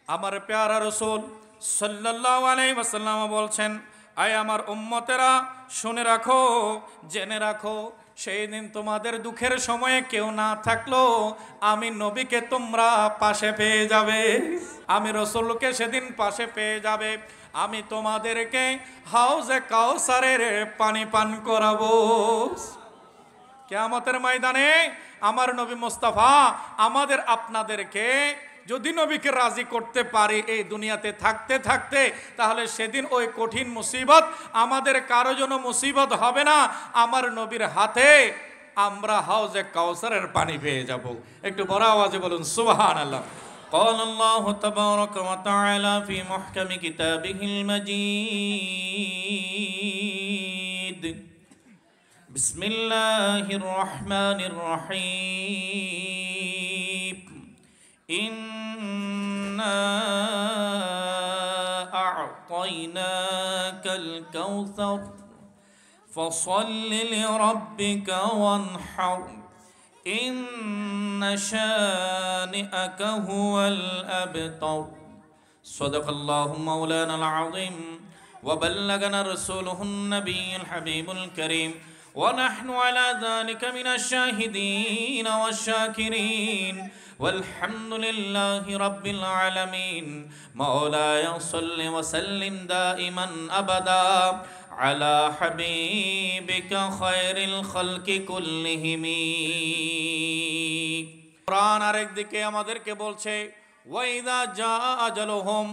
আমার প্যারা রাসূল সাল্লাল্লাহু আলাইহি ওয়াসাল্লাম বলছেন, আয় আমার উম্মতেরা শুনে রাখো, জেনে রাখো, সেই দিন তোমাদের দুঃখের সময়ে কেউ না থাকলো আমি নবীকে তোমরা পাশে পেয়ে যাবে, আমি রাসূলকে সেদিন পাশে পেয়ে যাবে। আমি তোমাদেরকে হাউজে কাউসারের পানি পান করাবো। কিয়ামতের ময়দানে আমার নবী মুস্তাফা আমাদের আপনাদেরকে যদি নবীকে রাজি করতে পারি এই দুনিয়াতে থাকতে থাকতে, তাহলে সেদিন ওই কঠিন মুসিবত আমাদের কারো জন্য মুসিবত হবে না। আমার নবীর হাতে আমরা হাউজে কাউসারের পানি পেয়ে যাব। একটু বড় আওয়াজে বলুন সুবহানাল্লাহ। قال الله تبارك وتعالى في محكم كتابه المجيد بسم الله الرحمن الرحيم إنا أعطيناك الكوثر فصل لربك وانحر إن شانئك هو الأبتر صدق الله مولانا العظيم وبلغنا رسوله النبي الحبيب الكريم ونحن على ذلك من الشاهدين والشاكرين والحمد لله رب العالمين مولاي صل وسلم دائما أبدا على حبيبك خير الخلق كلهم। কুরআন আরেক দিকে আমাদেরকে বলছে ওয়াইদা জা আজালুহুম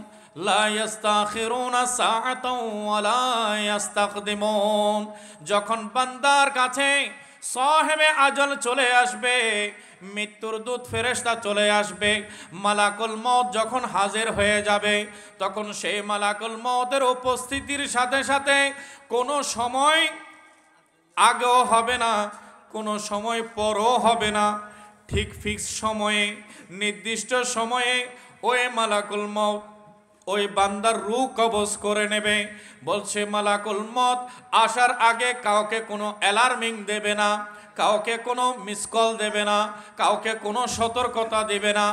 লা ইস্তাখিরুনা সাআতাও ওয়া লা ইস্তাকদিমুন। যখন বান্দার কাছে সাহেবে আজল চলে আসবে, মৃত্যুর দূত ফেরেশতা চলে আসবে, মালাকুল মউত যখন হাজির হয়ে যাবে, তখন সেই মালাকুল মউতের উপস্থিতির সাথে সাথে কোনো সময় আগেও হবে না, কোনো সময় পরও হবে না, ঠিক ফিক্স সময়ে নির্দিষ্ট সময়ে ওই মালাকুল মউত ওই বান্দার রূহ কবজ করে নেবে। বলছে মালাকুল মউত আসার আগে কাউকে কোনো অ্যালার্মিং দেবে না, কাউকে কোনো মিস কল দেবে না, কাউকে কোনো সতর্কতা দেবে না।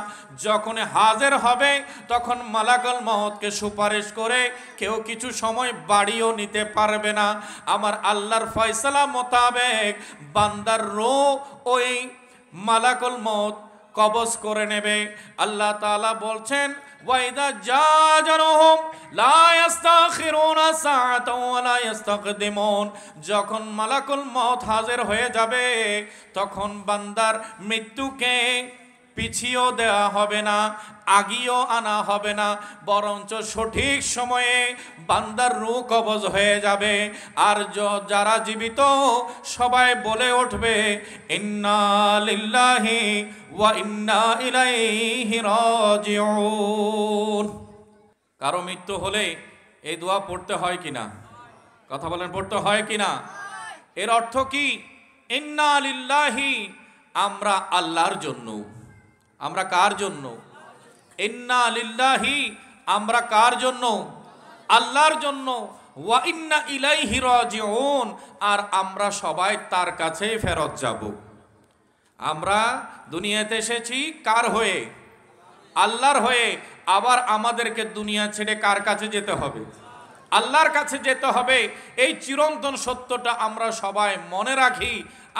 যখন হাজির হবে তখন মালাকুল মউতকে সুপারিশ করে কেউ কিছু সময় বাড়িও নিতে পারবে না। আমার আল্লাহর ফয়সালা মোতাবেক বান্দার রূহ ওই মালাকুল মউত কবজ করে নেবে। আল্লাহ তাআলা বলছেন ওয়াইদা জাজারুহুম লা ইস্তাখিরুনা সাআতাও ওয়া লা ইস্তাকদিমুন। যখন মালাকুল মউত হাজির হয়ে যাবে তখন বান্দার মৃত্যুকে পিছিয়েও দেওয়া হবে না, আগিয়েও আনা হবে না, বরঞ্চ সঠিক সময়ে বান্দার রূহ কবজ হয়ে যাবে। আর যারা জীবিত সবাই বলে উঠবে ইন্না লিল্লাহি ওয়া ইন্না ইলাইহি রাজিউন। কারো মৃত্যু হলে এই দোয়া পড়তে হয় কিনা? কথা বলেন, পড়তে হয় কিনা? এর অর্থ কি? ইন্না লিল্লাহি, আমরা আল্লাহর জন্য। আমরা কার জন্য? ইন্না লিল্লাহি, আমরা কার জন্য? আল্লাহর জন্য। ওয়া ইন্না ইলাইহি রাজিউন, আর আমরা সবাই তার কাছেই ফেরত যাব। আমরা দুনিয়াতে এসেছি কার হয়ে? আল্লাহর হয়ে। আবার আমাদেরকে দুনিয়া ছেড়ে কার কাছে যেতে হবে? আল্লাহর কাছে যেতে হবে। এই চিরন্তন সত্যটা আমরা সবাই মনে রাখি,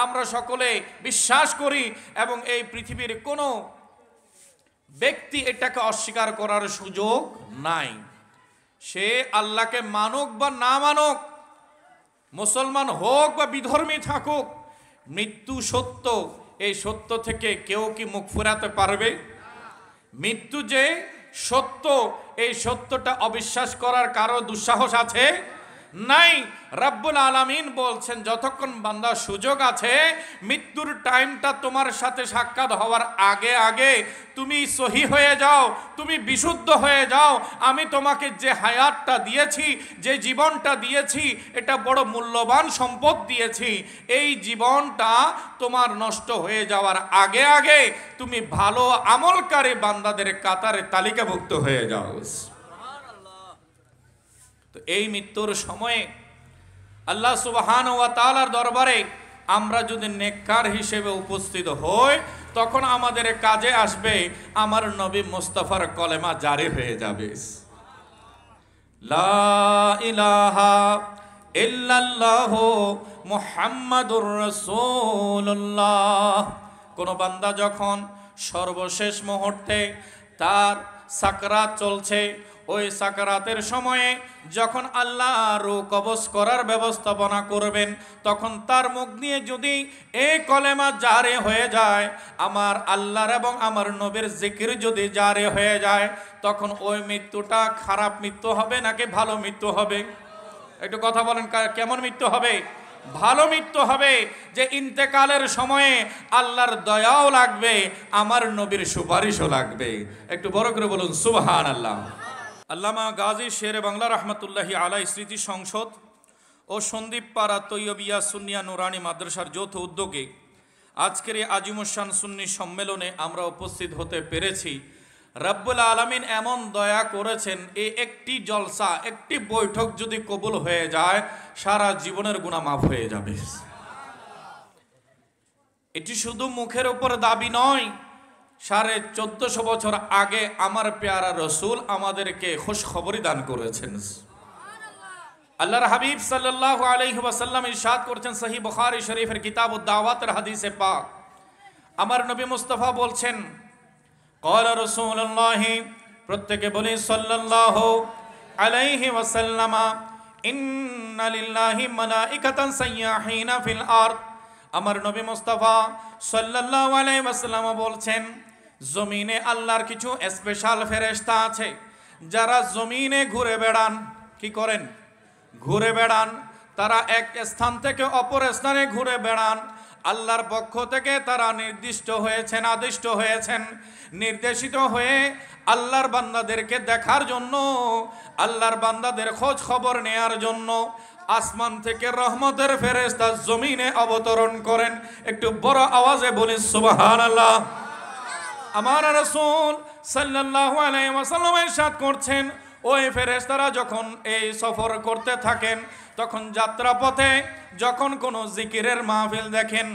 আমরা সকলে বিশ্বাস করি, এবং এই পৃথিবীর কোনো ব্যক্তি এটাকে অস্বীকার করার সুযোগ নাই। সে আল্লাহকে মানুক বা না মানুক, মুসলমান হোক বা বিধর্মী থাকুক, মৃত্যু সত্য। এই সত্য থেকে কেউ কি মুখ ফেরাতে পারবে? মৃত্যু যে সত্য, এই সত্যটা অবিশ্বাস করার কারো দুঃসাহস আছে? নাই। রব্বুল আলামিন বলছেন যতক্ষণ বান্দা সুযোগ আছে, মৃত্যুর টাইমটা তোমার সাথে সাক্ষাৎ হওয়ার আগে আগে তুমি সহি হয়ে যাও, তুমি বিশুদ্ধ হয়ে যাও। আমি তোমাকে যে হায়াতটা দিয়েছি, যে জীবনটা দিয়েছি, এটা বড় মূল্যবান সম্পদ দিয়েছি। এই জীবনটা তোমার নষ্ট হয়ে যাওয়ার আগে আগে তুমি ভালো আমলকারী বান্দাদের কাতারে তালিকাভুক্ত হয়ে যাও। তো এই মৃত্যুর সময়ে আল্লাহ সুবহানাহু ওয়া তাআলার দরবারে আমরা যদি নেককার হিসেবে উপস্থিত হই, তখন আমাদের কাজে আসবে আমার নবী মুস্তাফার কলেমা জারি হয়ে যাবে। লা ইলাহা ইল্লাল্লাহু মুহাম্মাদুর রাসূলুল্লাহ। কোন বান্দা যখন সর্বশেষ মুহূর্তে তার সাকরাত চলছে, ওই সাকরাতের সময়ে যখন আল্লাহ রূহ কবজ করার ব্যবস্থাপনা করবেন, তখন তার মুখ দিয়ে যদি এই কলেমা জারি হয়ে যায়, আমার আল্লাহর এবং আমার নবীর জিকির যদি জারি হয়ে যায়, তখন ওই মৃত্যুটা খারাপ মৃত্যু হবে নাকি ভালো মৃত্যু হবে? একটু কথা বলেন, কেমন মৃত্যু হবে? ভালো মৃত্যু হবে, যে ইন্তেকালের সময়ে আল্লাহর দয়াও লাগবে, আমার নবীর সুপারিশও লাগবে। একটু বড় করে বলুন সুবহানাল্লাহ। আল্লামা গাজী শেরে বাংলা রহমতুল্লাহি আলাই স্মৃতি সংসদ ও সন্দীপ পাড়া তৈয়বিয়া সুন্নিয়া নুরানি মাদ্রাসার যৌথ উদ্যোগে আজকের এই আজিমুশান সুন্নি সম্মেলনে আমরা উপস্থিত হতে পেরেছি। রব্বুল আলামিন এমন দয়া করেছেন, এই একটি জলসা, একটি বৈঠক যদি কবুল হয়ে যায়, সারা জীবনের গুনাহ মাফ হয়ে যাবে। এটি শুধু মুখের উপর দাবি নয়, 1450 বছর আগে আমার পেয়ারা রসুল আমাদেরকে খুশখবরি দান করেছেন। আল্লাহর হাবিব সাল্লাল্লাহু আলাইহি ওয়াসাল্লাম ইরশাদ করেছেন সহিহ বুখারী শরীফের কিতাবুদ দাওয়াতের হাদিসে পাক, আমার নবী মুস্তাফা বলছেন, ক্বালা রাসূলুল্লাহ, প্রত্যেকে বলি সাল্লাল্লাহু আলাইহি ওয়াসাল্লাম, ইন্না লিল্লাহি মালাইকাতান সাইয়াহিনা ফিল আরদ। আমার নবী মুস্তাফা সাল্লাল্লাহু আলাইহি ওয়াসাল্লাম বলছেন, জমিনে আল্লাহর কিছু স্পেশাল ফেরেশতা আছে, যারা জমিনে ঘুরে বেড়ান। কি করেন? ঘুরে বেড়ান। তারা এক স্থান থেকে অপর স্থানে ঘুরে বেড়ান। আল্লাহর পক্ষ থেকে তারা নির্দিষ্ট হয়েছেন, আদিষ্ট হয়েছেন, নির্দেশিত হয়ে আল্লাহর বান্দাদেরকে দেখার জন্য, আল্লাহর বান্দাদের খোঁজ খবর নেয়ার জন্য আসমান থেকে রহমতের ফেরেশতা জমিনে অবতরণ করেন। একটু বড় আওয়াজে বলি সুবহানাল্লাহ। আমার রাসূল সাল্লাল্লাহু আলাইহি ওয়াসাল্লাম ইরশাদ করছেন, ওই ফেরেশতারা যখন এই সফর করতে থাকেন, তখন যাত্রা পথে যখন কোনো জিকিরের মাহফিল দেখেন,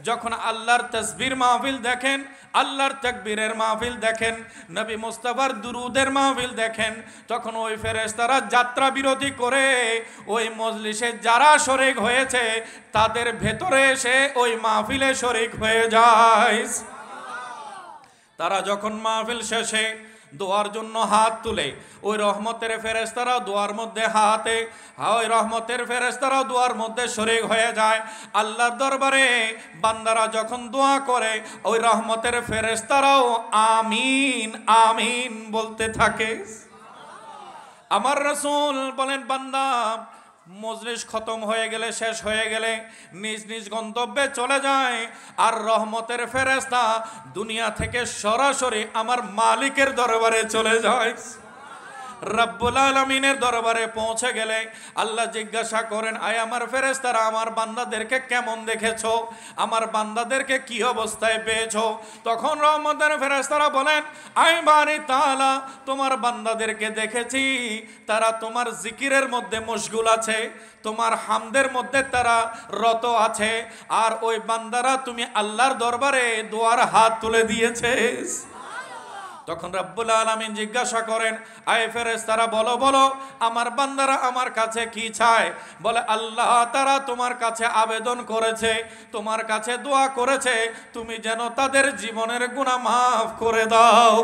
যখন আল্লাহর তাসবির মাহফিল দেখেন, আল্লাহর তাকবীরের মাহফিল দেখেন, নবী মুস্তাফার দুরুদের মাহফিল দেখেন, তখন ওই ফেরেশতারা যাত্রা বিরতি করে ওই মজলিসে যারা শরীক হয়েছে তাদের ভেতরে এসে ওই মাহফিলে শরীক হয়ে যায়। তারা যখন মাহফিল শেষে দোয়ার জন্য হাত তুলে, ওই রহমতের ফেরেশতারা দোয়ার মধ্যে হাতে, ওই রহমতের ফেরেশতারা দোয়ার মধ্যে শরীক হয়ে যায়। আল্লাহর দরবারে বান্দারা যখন দোয়া করে, ওই রহমতের ফেরেশতারাও আমিন আমিন বলতে থাকে। আমার রাসূল বলেন, বান্দা মজলিস খতম হয়ে গেলে, শেষ হয়ে গেলে নিজ নিজ গন্তব্যে চলে যায়, আর রহমতের ফেরেশতা দুনিয়া থেকে সরাসরি আমার মালিকের দরবারে চলে যায়। রব্বুল আলামিনের দরবারে পৌঁছে গেলে আল্লাহ জিজ্ঞাসা করেন, আয় আমার ফেরেশতারা, আমার বান্দাদেরকে কেমন দেখেছো? আমার বান্দাদেরকে কি অবস্থায় পেয়েছো? তখন রহমতের ফেরেশতারা বলেন, আয় বারি তাআলা, তোমার বান্দাদেরকে দেখেছি, তারা তোমার জিকিরের মধ্যে মশগুল আছে, তোমার হামদের মধ্যে তারা রত আছে, আর ওই বান্দারা তুমি আল্লাহর দরবারে দোয়ার হাত তুলে দিয়েছে। তখন রব্বুল আলামিন জিজ্ঞাসা করেন, আয় ফেরেশতারা, বলো বলো, আমার বান্দারা আমার কাছে কি চায়? বলে, আল্লাহ তারা তোমার কাছে আবেদন করেছে, তোমার কাছে দোয়া করেছে, তুমি যেন তাদের জীবনের গুনাহ মাফ করে দাও।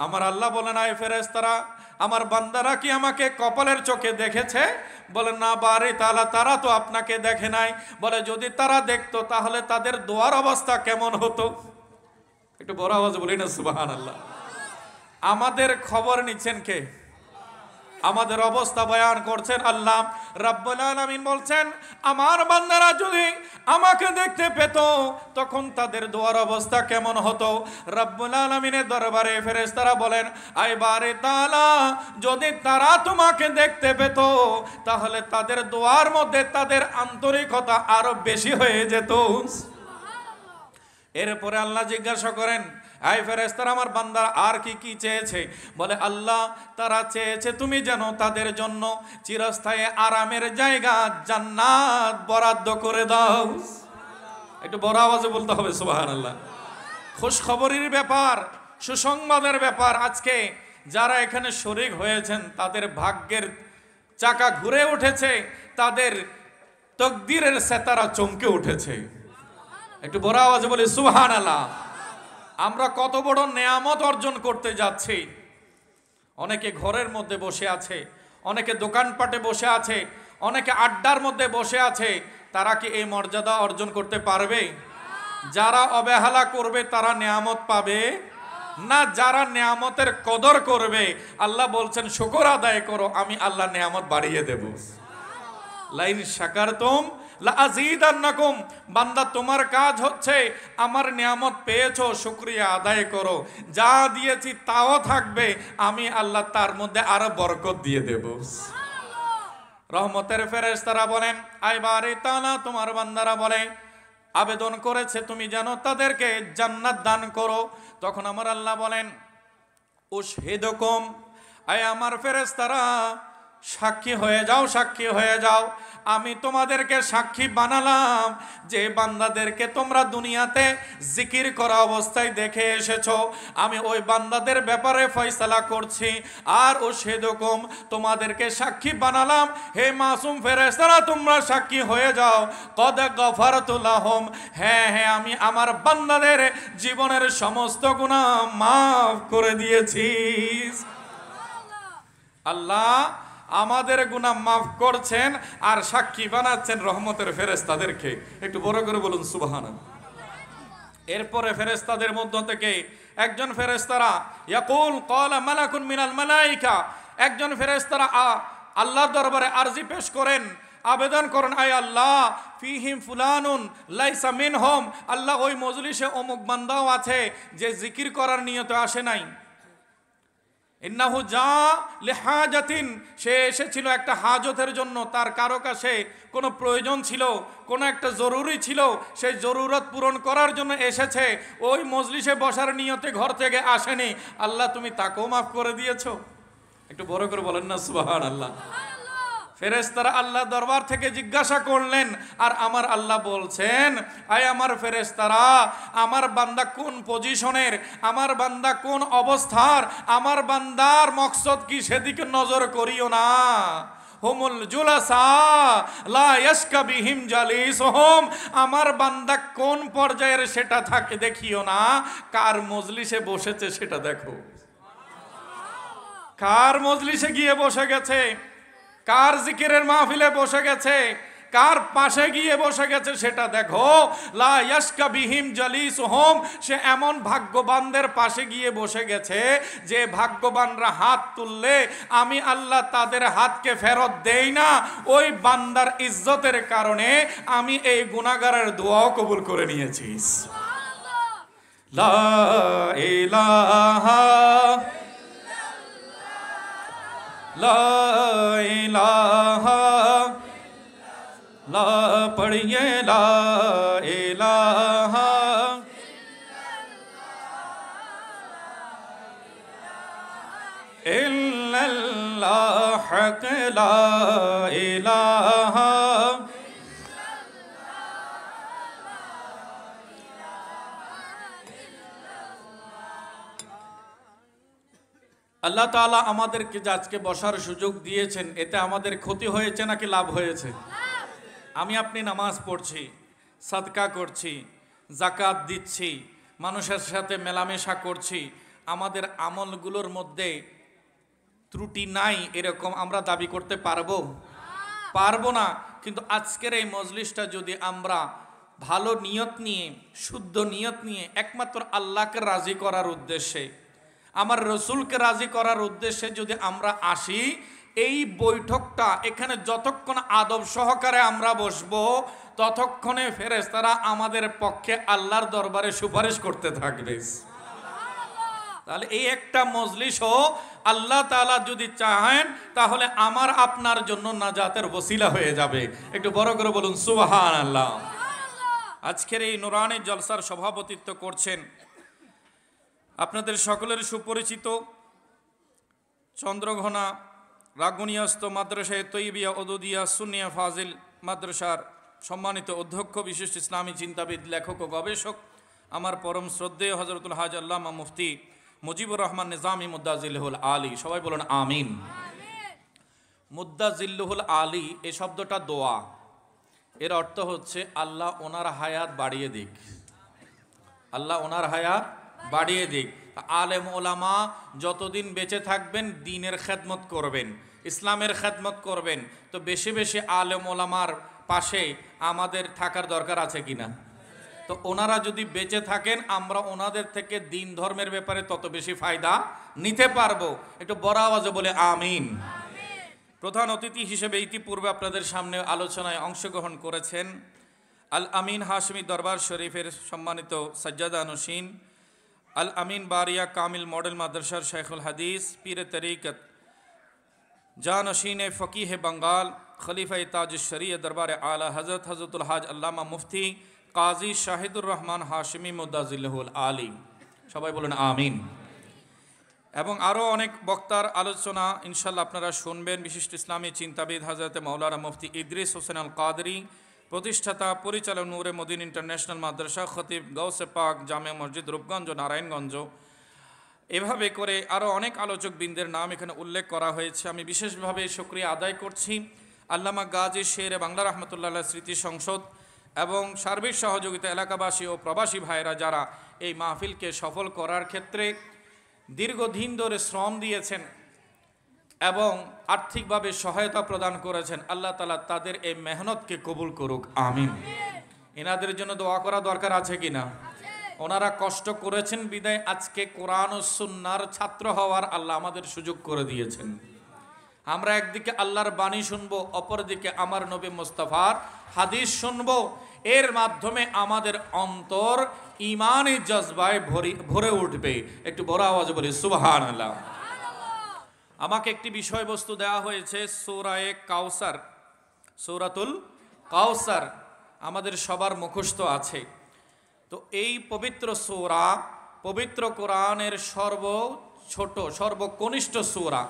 আমার আল্লাহ বলেন, আয় ফেরেশতারা, আমার বান্দারা কি আমাকে কপালের চোখে দেখেছে? বলে, না বারি তাআলা, তারা তো আপনাকে দেখে নাই। বলে, যদি তারা দেখতো তাহলে তাদের দোয়ার অবস্থা কেমন হতো? একটু বড় আওয়াজে বলি না সুবহানাল্লাহ। আমাদের খবর নিচ্ছেন কে? আমাদের অবস্থা বয়ান করছেন আল্লাহ রাব্বুল আলামিন। বলছেন, আমার বান্দারা যদি আমাকে দেখতে পেত তখন তাদের দোয়ার অবস্থা কেমন হতো? রাব্বুল আলামিনের দরবারে ফেরেশতারা বলেন, আয় বারে তাআলা, যদি তারা তোমাকে দেখতে পেত তাহলে তাদের দোয়ার মধ্যে তাদের আন্তরিকতা আরো বেশি হয়ে যেত। এরপরে আল্লাহ জিজ্ঞাসা করেন, এই ফেরেশতারা আমার বান্দারা আর কি কি চেয়েছে? বলে আল্লাহ তারা চেয়েছে তুমি যেন তাদের জন্য চিরস্থায়ী আরামের জায়গা জান্নাত বরাদ্দ করে দাও। একটু বড় আওয়াজে বলতে হবে সুবহানাল্লাহ। খুশখবরের ব্যাপার, সুসংবাদের ব্যাপার। আজকে যারা এখানে শরীক হয়েছেন তাদের ভাগ্যের চাকা ঘুরে উঠেছে, তাদের তকদিরের সেতারা চমকে উঠেছে। একটু বড় আওয়াজে বলি সুবহানাল্লাহ। আমরা কত বড় নেয়ামত অর্জন করতে যাচ্ছি। অনেকে ঘরের মধ্যে বসে আছে, অনেকে দোকানপাটে বসে আছে, অনেকে আড্ডার মধ্যে বসে আছে। তারা কি এই মর্যাদা অর্জন করতে পারবে? যারা অবহেলা করবে তারা নেয়ামত পাবে না, যারা নেয়ামতের কদর করবে আল্লাহ বলছেন শুকর আদায় করো, আমি আল্লাহ নেয়ামত বাড়িয়ে দেব। লাইন শাকারতুম লাযীদান্নাকুম। বান্দা তোমার কাজ হচ্ছে আমার নিয়ামত পেয়েছো, শুকরিয়া আদায় করো। যা দিয়েছি তাও থাকবে, আমি আল্লাহ তার মধ্যে আরো বরকত দিয়ে দেব। রহমতের ফেরেশতারা বলেন আয় বারে তাআলা তোমার বান্দারা বলে আবেদন করেছে তুমি যেন তাদেরকে জান্নাত দান করো। তখন আমার আল্লাহ বলেন উশহিদুকুম, আয় আমার ফেরেশতারা সাক্ষী হয়ে যাও, সাক্ষী হয়ে যাও। আমি তোমাদেরকে সাক্ষী বানালাম যে বান্দাদেরকে তোমরা দুনিয়াতে জিকির করা অবস্থায় দেখে এসেছো, আমি ওই বান্দাদের ব্যাপারে ফয়সালা করছি। আর উশহিদুকুম, তোমাদেরকে সাক্ষী বানালাম হে মাসুম ফেরেশতারা তোমরা সাক্ষী হয়ে যাও কদ গফারতু লাহুম, হ্যাঁ হ্যাঁ আমি আমার বান্দাদের জীবনের সমস্ত গুনাহ মাফ করে দিয়েছি। আল্লাহ আমাদের গুনাহ মাফ করছেন আর সাক্ষী বানাচ্ছেন রহমতের ফেরেশতাদেরকে। একটু বড় করে বলুন সুবহানাল্লাহ। এরপরে ফেরেশতাদের মধ্য থেকে একজন ফেরেশতারা ইয়াকুল ক্বালা মালাকুন মিনাল মালাইকা, একজন ফেরেশতারা আল্লাহর দরবারে আরজি পেশ করেন, আবেদন করেন আয় আল্লাহ ফিহিম ফুলানুন লাইসা মিনহুম, আল্লাহ ওই মজলিসে অমুক বান্দাও আছে যে জিকির করার নিয়তে আসে নাই। ইন্নাহু যা লিহাজাতিন, সে এসেছিল একটা হাজতের জন্য, তার কারো কাছে কোনো প্রয়োজন ছিল, কোনো একটা জরুরি ছিল, সেই জরুরত পূরণ করার জন্য এসেছে, ওই মজলিসে বসার নিয়তে ঘর থেকে আসেনি। আল্লাহ তুমি তাকেও মাফ করে দিয়েছো। একটু বড় করে বলেন না সুবহানাল্লাহ। ফেরেশতারা আল্লাহ দরবার থেকে জিজ্ঞাসা করলেন আর আমার আল্লাহ বলছেন আয় আমার ফেরেশতারা আমার বান্দা কোন পজিশনের, আমার বান্দা কোন অবস্থার, আমার বান্দার মকসদ কি সেদিকে নজর করিও না। হুমুল জুলাসা লা ইয়াশকা বিহিম জালিসুহুম, আমার বান্দা কোন পর্যায়ের সেটা থাকে দেখিও না, কার মজলিসে বসেছে সেটা দেখো। কার মজলিসে গিয়ে বসে গেছে, কার জিকিরের মাহফিলে বসে গেছে, কার পাশে গিয়ে বসে গেছে সেটা দেখো। লা ইয়াশকা বিহিম জালিসুহুম, সে এমন ভাগ্যবানদের পাশে গিয়ে বসে গেছে যে ভাগ্যবানরা হাত তুললে আমি আল্লাহ তাদের হাতকে ফেরত দেই না। ওই বান্দার ইজ্জতের কারণে আমি এই গুনাহগারের দোয়াও কবুল করে নিয়েছি। লা ইলাহা লা ইলাহা লা পড়িয়ে লা ইলাহা ইল্লাল্লাহ হক লা ইলাহা আল্লাহ তাআলা আমাদেরকে যে আজকে বসার সুযোগ দিয়েছেন এতে আমাদের ক্ষতি হয়েছে নাকি লাভ হয়েছে? আমি আপনি নামাজ পড়ছি, সাদকা করছি, যাকাত দিচ্ছি, মানুষের সাথে মেলামেশা করছি, আমাদের আমলগুলোর মধ্যে ত্রুটি নাই এরকম আমরা দাবি করতে পারবো না। কিন্তু আজকের এই মজলিসটা যদি আমরা ভালো নিয়ত নিয়ে, শুদ্ধ নিয়ত নিয়ে, একমাত্র আল্লাহকে রাজি করার উদ্দেশ্যে, আমার রসুলকে রাজি করার উদ্দেশ্যে যদি আমরা আসি, এই বৈঠকটা এখানে যতক্ষণ আদব সহকারে আমরা বসবো ততক্ষণে ফেরেশতারা আমাদের পক্ষে আল্লাহর দরবারে সুপারিশ করতে থাকবে। তাহলে এই একটা মজলিসও আল্লাহ তাআলা যদি চাহেন তাহলে আমার আপনার জন্য নাজাতের ওসিলা হয়ে যাবে। একটু বড় করে বলুন সুবহানাল্লাহ। আজকের এই নুরানি জলসার সভাপতিত্ব করছেন আপনাদের সকলের সুপরিচিত চন্দ্রঘোনা রাগুনিয়াস্ত মাদ্রাসায়ে তৈবিয়া ওদুদিয়া সুন্নিয়া ফাজিল মাদ্রাসার সম্মানিত অধ্যক্ষ, বিশিষ্ট ইসলামী চিন্তাবিদ, লেখক ও গবেষক, আমার পরম শ্রদ্ধেয় হযরতুল হাজ আল্লামা মুফতি মুজিবুর রহমান নিজামী মুদ্দাজিল্লুহুল আলী, সবাই বলেন আমিন। মুদ্দাজিল্লুহুল আলী এই শব্দটা দোয়া, এর অর্থ হচ্ছে আল্লাহ ওনার হায়াত বাড়িয়ে দিক, আল্লাহ ওনার হায়াত বাড়িয়ে দিক। আলেম ওলামা যতদিন বেঁচে থাকবেন দ্বীনের খেদমত করবেন, ইসলামের খেদমত করবেন, তো বেশি বেশি আলেম ওলামার পাশে আমাদের থাকার দরকার আছে কিনা? তো ওনারা যদি বেঁচে থাকেন আমরা ওনাদের থেকে দ্বীন ধর্মের ব্যাপারে তত বেশি ফায়দা নিতে পারবো। একটু বড় আওয়াজে বলে আমিন। প্রধান অতিথি হিসেবে ইতিপূর্বে আপনাদের সামনে আলোচনায় অংশগ্রহণ করেছেন আল আমিন হাশমি দরবার শরীফের সম্মানিত সাজ্জাদা নশীন, আল আমিন বারিয়া কামিল মডেল মাদ্রাসার শেখুল হাদিস, পীর তরিকত জানশীন ফকিহে বাঙ্গাল, খলিফা তাজ শরিয়া দরবার আলা হজরতুল হাজ আল্লামা মুফতি কাজী শাহিদুর রহমান হাশমি মুদ্দাজিল্লুহুল আলী, সবাই বলেন আমিন। এবং আরও অনেক বক্তার আলোচনা ইনশাল্লাহ আপনারা শুনবেন। বিশিষ্ট ইসলামী চিন্তাবিদ হযরত মাওলানা মুফতি ইদ্রিস হোসেন আল কাদরি, প্রতিষ্ঠাতা পরিচালক নূরে মদিন ইন্টারন্যাশনাল মাদ্রাসা, খতিব গাউসে পাক জামে মসজিদ রূপগঞ্জ নারায়ণগঞ্জ, এভাবে করে আরও অনেক আলোচকবৃন্দের নাম এখানে উল্লেখ করা হয়েছে। আমি বিশেষভাবে শুকরিয়া আদায় করছি আল্লামা গাজী শেরে বাংলা রহমতুল্লাহ স্মৃতি সংসদ এবং সার্বিক সহযোগিতা এলাকাবাসী ও প্রবাসী ভাইয়েরা যারা এই মাহফিলকে সফল করার ক্ষেত্রে দীর্ঘদিন ধরে শ্রম দিয়েছেন এবং আর্থিকভাবে সহায়তা প্রদান করেছেন। আল্লাহ তাআলা তাদের এই মেহনতকে কবুল করুক, আমিন। এনাদের জন্য দোয়া করা দরকার আছে কিনা? ওনারা কষ্ট করেছেন বিদায় আজকে কোরআন ও সুন্নাহর ছাত্র হওয়ার আল্লাহ আমাদের সুযোগ করে দিয়েছেন। আমরা একদিকে আল্লাহর বাণী শুনবো, অপরদিকে আমার নবী মুস্তাফার হাদিস শুনবো। এর মাধ্যমে আমাদের অন্তর ঈমানি জজবায় ভরে উঠবে। একটু বড় আওয়াজে বলি সুবহানাল্লাহ। আমাকে একটি বিষয়বস্তু দেওয়া হয়েছে সূরায়ে কাউসার, সূরাতুল কাউসার আমাদের সবার মুখস্থ আছে। তো এই পবিত্র সূরা, পবিত্র কোরআনের সর্বকনিষ্ঠ সূরা,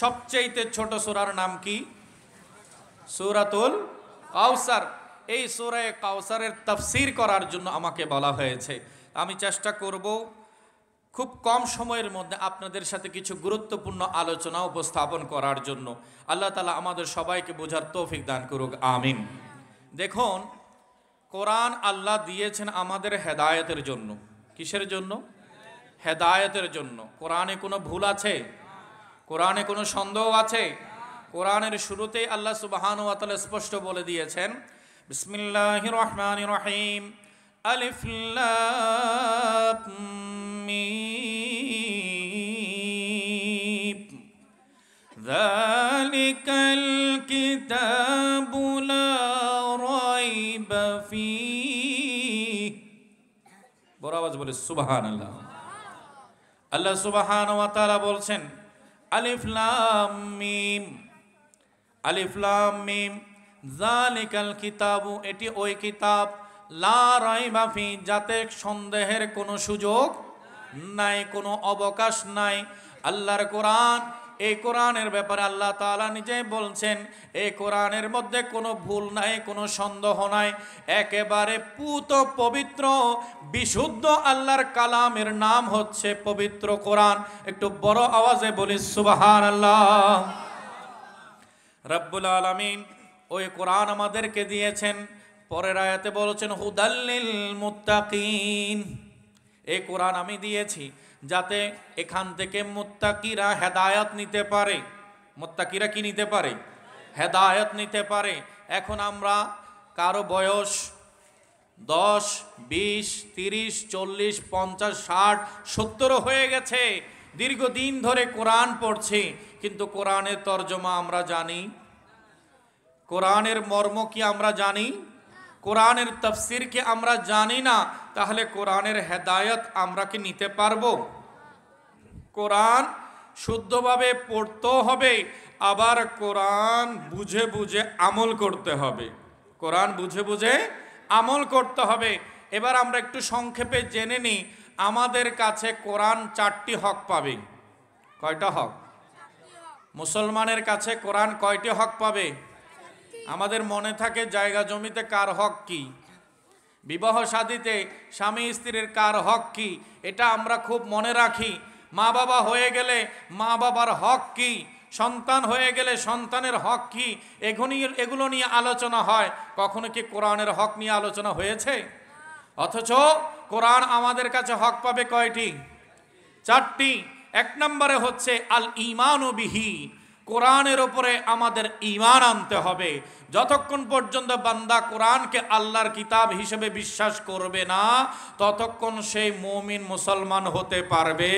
সবচেয়ে ছোট সূরার নাম কি? সূরাতুল কাউসার। এই সূরায়ে কাউসারের তাফসীর করার জন্য আমাকে বলা হয়েছে। আমি চেষ্টা করব খুব কম সময়ের মধ্যে আপনাদের সাথে কিছু গুরুত্বপূর্ণ আলোচনা উপস্থাপন করার জন্য। আল্লাহ তাআলা আমাদের সবাইকে বোঝার তৌফিক দান করুক, আমিন। দেখুন, কোরআন আল্লাহ দিয়েছেন আমাদের হেদায়েতের জন্য। কিসের জন্য? হেদায়েতের জন্য। কোরআনে কোনো ভুল আছে? কোরআনে কোনো সন্দেহ আছে? কোরআনের শুরুতেই আল্লাহ সুবহানাহু ওয়া তাআলা স্পষ্ট বলে দিয়েছেন, বিসমিল্লাহির রহমানির রহিম, আলিফ লাম মিম, যালিকাল কিতাবু লা রাইবা ফীহি। বড় আওয়াজ বলে সুবহানাল্লাহ। আল্লাহ সুবহানাহু ওয়া তাআলা বলছেন আলিফ লাম মিম, আলিফ লাম মিম, যালিকাল কিতাবু, এটি ওই কিতাব, লা রাইবা ফি, যাতে সন্দেহের কোনো সুযোগ নাই, কোনো অবকাশ নাই। আল্লাহর কোরআন, এই কোরআনের ব্যাপারে আল্লাহ তাআলা নিজেই বলছেন এই কোরআনের মধ্যে কোনো ভুল নাই, কোনো সন্দেহ নাই, একেবারে পুত পবিত্র বিশুদ্ধ আল্লাহর কালামের নাম হচ্ছে পবিত্র কোরআন। একটু বড় আওয়াজে বলি সুবহানাল্লাহ। রব্বুল আলামিন ওই কোরআন আমাদেরকে দিয়েছেন। পরের আয়াতে বলেছেন হুদাল্লিল মুত্তাকিন, এই কোরআন আমি দিয়েছি যাতে এখান থেকে মুত্তাকিরা হেদায়েত নিতে পারে। মুত্তাকিরা কি নিতে পারে? হেদায়েত নিতে পারে। এখন আমরা কারো বয়স 10, 20, 30, 40, 50, 60, 70 হয়ে গেছে, দীর্ঘদিন ধরে কোরআন পড়ছি, কিন্তু কোরআনের তর্জমা আমরা জানি? কোরআনের মর্ম কি আমরা জানি? কোরআনের তাফসীর কি আমরা জানি না? তাহলে কোরআনের হেদায়েত আমরা কি নিতে পারবো? কোরআন শুদ্ধভাবে পড়তে হবে, আবার কোরআন বুঝে বুঝে আমল করতে হবে। কোরআন বুঝে বুঝে আমল করতে হবে। এবার আমরা একটু সংক্ষেপে জেনে নিই আমাদের কাছে কোরআন 4টি হক পাবে। কয়টা হক? মুসলমানের কাছে কোরআন কয়টি হক পাবে? আমাদের মনে থাকে জায়গা জমিতে কার হক কি, বিবাহ শাদীতে স্বামী স্ত্রীর কার হক কি, এটা আমরা খুব মনে রাখি। মা বাবা হয়ে গেলে মা বাবার হক কি, সন্তান হয়ে গেলে সন্তানের হক কি, এগুলো নিয়ে আলোচনা হয়। কখনো কি কোরআনের হক নিয়ে আলোচনা হয়েছে? অথচ কোরআন আমাদের কাছে হক পাবে কয়টি? 4টি। 1 নম্বরে হচ্ছে আল ঈমানু বিহি, কোরআনের উপরে আমাদের ঈমান আনতে হবে। যতক্ষণ পর্যন্ত বান্দা কোরআনকে আল্লাহর কিতাব হিসেবে বিশ্বাস করবে না, ততক্ষণ সেই মুমিন মুসলমান হতে পারবে।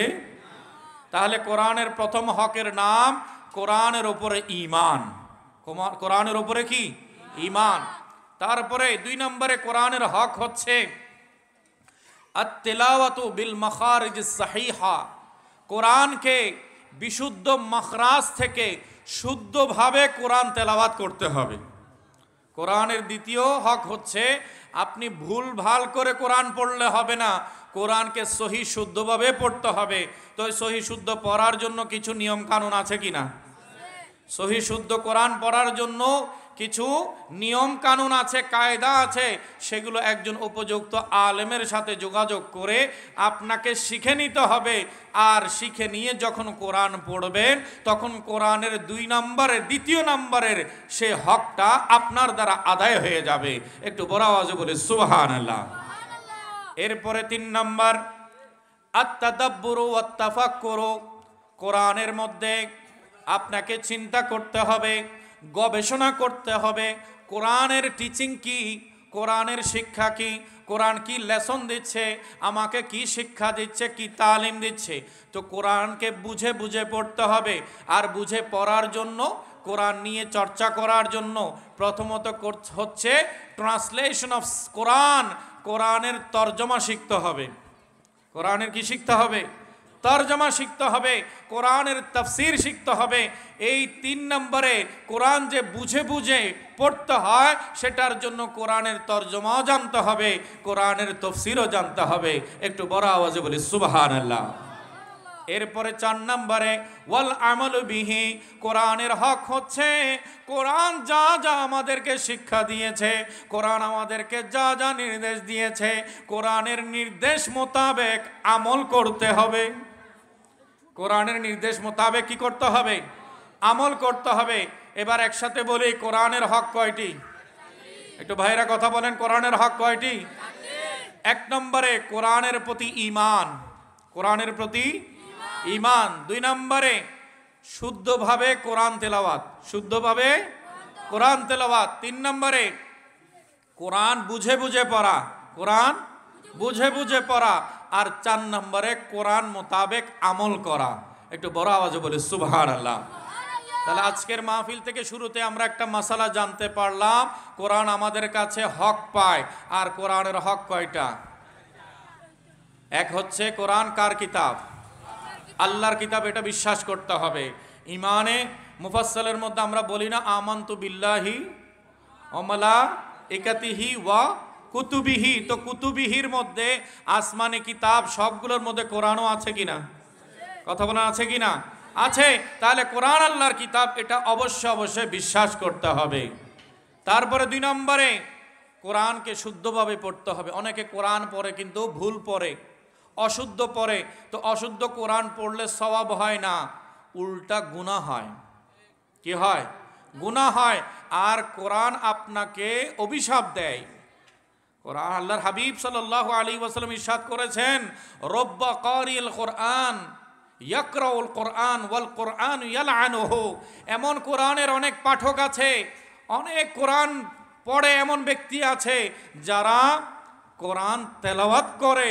তাহলে কোরআনের প্রথম হকের নাম কোরআনের উপরে ঈমান। কোরআনের উপরে কি? ঈমান। তারপরে 2 নম্বরে কোরআনের হক হচ্ছে আত-তিলাওয়াতু বিল মাখারিজিস সাহিহা, কোরআনকে বিশুদ্ধ মাখরাজ থেকে শুদ্ধভাবে কোরআন তেলাওয়াত করতে হবে। কোরআনের দ্বিতীয় হক হচ্ছে আপনি ভুল ভাল করে কোরআন পড়লে হবে না, কোরআনকে সহি শুদ্ধভাবে পড়তে হবে। তো সহি শুদ্ধ পড়ার জন্য কিছু নিয়ম কানুন আছে কিনা? সহি শুদ্ধ কোরআন পড়ার জন্য কিছু নিয়ম কানুন আছে, কায়দা আছে। সেগুলো একজন উপযুক্ত আলেমের সাথে যোগাযোগ করে আপনাকে শিখে নিতে হবে। আর শিখে নিয়ে যখন কোরআন পড়বেন, তখন কোরআনের 2 নম্বরের, দ্বিতীয় নম্বরের সে হকটা আপনার দ্বারা আদায় হয়ে যাবে। একটু বড় আওয়াজে বলে সুবহানাল্লাহ। এরপরে 3 নম্বর আত-তাদাব্বুরু ওয়াত-তাফাক্কুরু, কোরআনের মধ্যে আপনাকে চিন্তা করতে হবে, গবেষণা করতে হবে। কোরআনের টিচিং কি, কোরআনের শিক্ষা কি, কোরআন কি লেসন দিচ্ছে, আমাকে কি শিক্ষা দিচ্ছে, কি তালিম দিচ্ছে। তো কোরআনকে বুঝে বুঝে পড়তে হবে। আর বুঝে পড়ার জন্য, কোরআন নিয়ে চর্চা করার জন্য প্রথমত হচ্ছে ট্রান্সলেশন অফ কোরআন, কোরআনের তর্জমা শিখতে হবে। কোরআনের কি শিখতে হবে? তর্জমা শিখতে হবে, কোরআনের তাফসীর শিখতে হবে। এই 3 নম্বরে কোরআন যে বুঝে বুঝে পড়তে হয়, সেটার জন্য কোরআনের তর্জমাও জানতে হবে, কোরআনের তাফসীরও জানতে হবে। একটু বড় আওয়াজে বলি সুবহানাল্লাহ। এরপরে 4 নম্বরে ওয়াল আমালু বিহি, কোরআনের হক হচ্ছে কোরআন যা যা আমাদেরকে শিক্ষা দিয়েছে, কোরআন আমাদেরকে যা যা নির্দেশ দিয়েছে, কোরআনের নির্দেশ মোতাবেক আমল করতে হবে। কোরআনের নির্দেশ মোতাবেক কি করতে হবে? আমল করতে হবে। এবার একসাথে বলি, কোরআনের হক কয়টি? একটু ভাইরা কথা বলেন, কোরআনের হক কয়টি? 1 নম্বরে কোরআনের প্রতি ঈমান, কোরআনের প্রতি ঈমান। 2 নম্বরে শুদ্ধভাবে কোরআন তেলাওয়াত, শুদ্ধভাবে কোরআন তেলাওয়াত। 3 নম্বরে কোরআন বুঝে বুঝে পড়া, কোরআন বুঝে বুঝে পড়া। আর 4 নম্বরে কোরআন মোতাবেক আমল করা। একটু বড় আওয়াজে বলি সুবহানাল্লাহ। তাহলে আজকের মাহফিল থেকে শুরুতে আমরা একটা মাসালা জানতে পারলাম, কোরআন আমাদের কাছে হক পায়। আর কোরআনের হক কয়টা? এক হচ্ছে কোরআন কার কিতাব? আল্লাহর কিতাব, এটা বিশ্বাস করতে হবে। ইমানে মুফাসসালের মধ্যে আমরা বলি না আমানতু বিল্লাহি ওয়া মালাইকাতিহি ওয়া কুতুবিহি, তো কুতুবিহির মধ্যে আসমানি কিতাব সবগুলোর মধ্যে কোরআনও আছে কিনা? কথা বলা আছে কিনা? আছে। তাহলে কোরআন আল্লাহর কিতাব, এটা অবশ্যই বিশ্বাস করতে হবে। তারপরে 2 নম্বরে কোরআনকে শুদ্ধভাবে পড়তে হবে। অনেকে কোরআন পড়ে কিন্তু ভুল পড়ে, অশুদ্ধ পড়ে। তো অশুদ্ধ কোরআন পড়লে সওয়াব হয় না, উল্টা গুনাহ হয়। কি হয়? গুনাহ হয়। আর কোরআন আপনাকে অভিশাপ দেয়। কোরআন, আল্লাহর হাবিব সাল্লাল্লাহু আলাইহি ওয়াসাল্লাম ইরশাদ করেছেন, রব্বা কারিল কোরআন ইয়াকরাউল কোরআন ওয়াল কোরআন ইয়ালআনুহু। এমন কোরআনের অনেক পাঠক আছে, অনেক কোরআন পড়ে এমন ব্যক্তি আছে যারা কোরআন তেলাওয়াত করে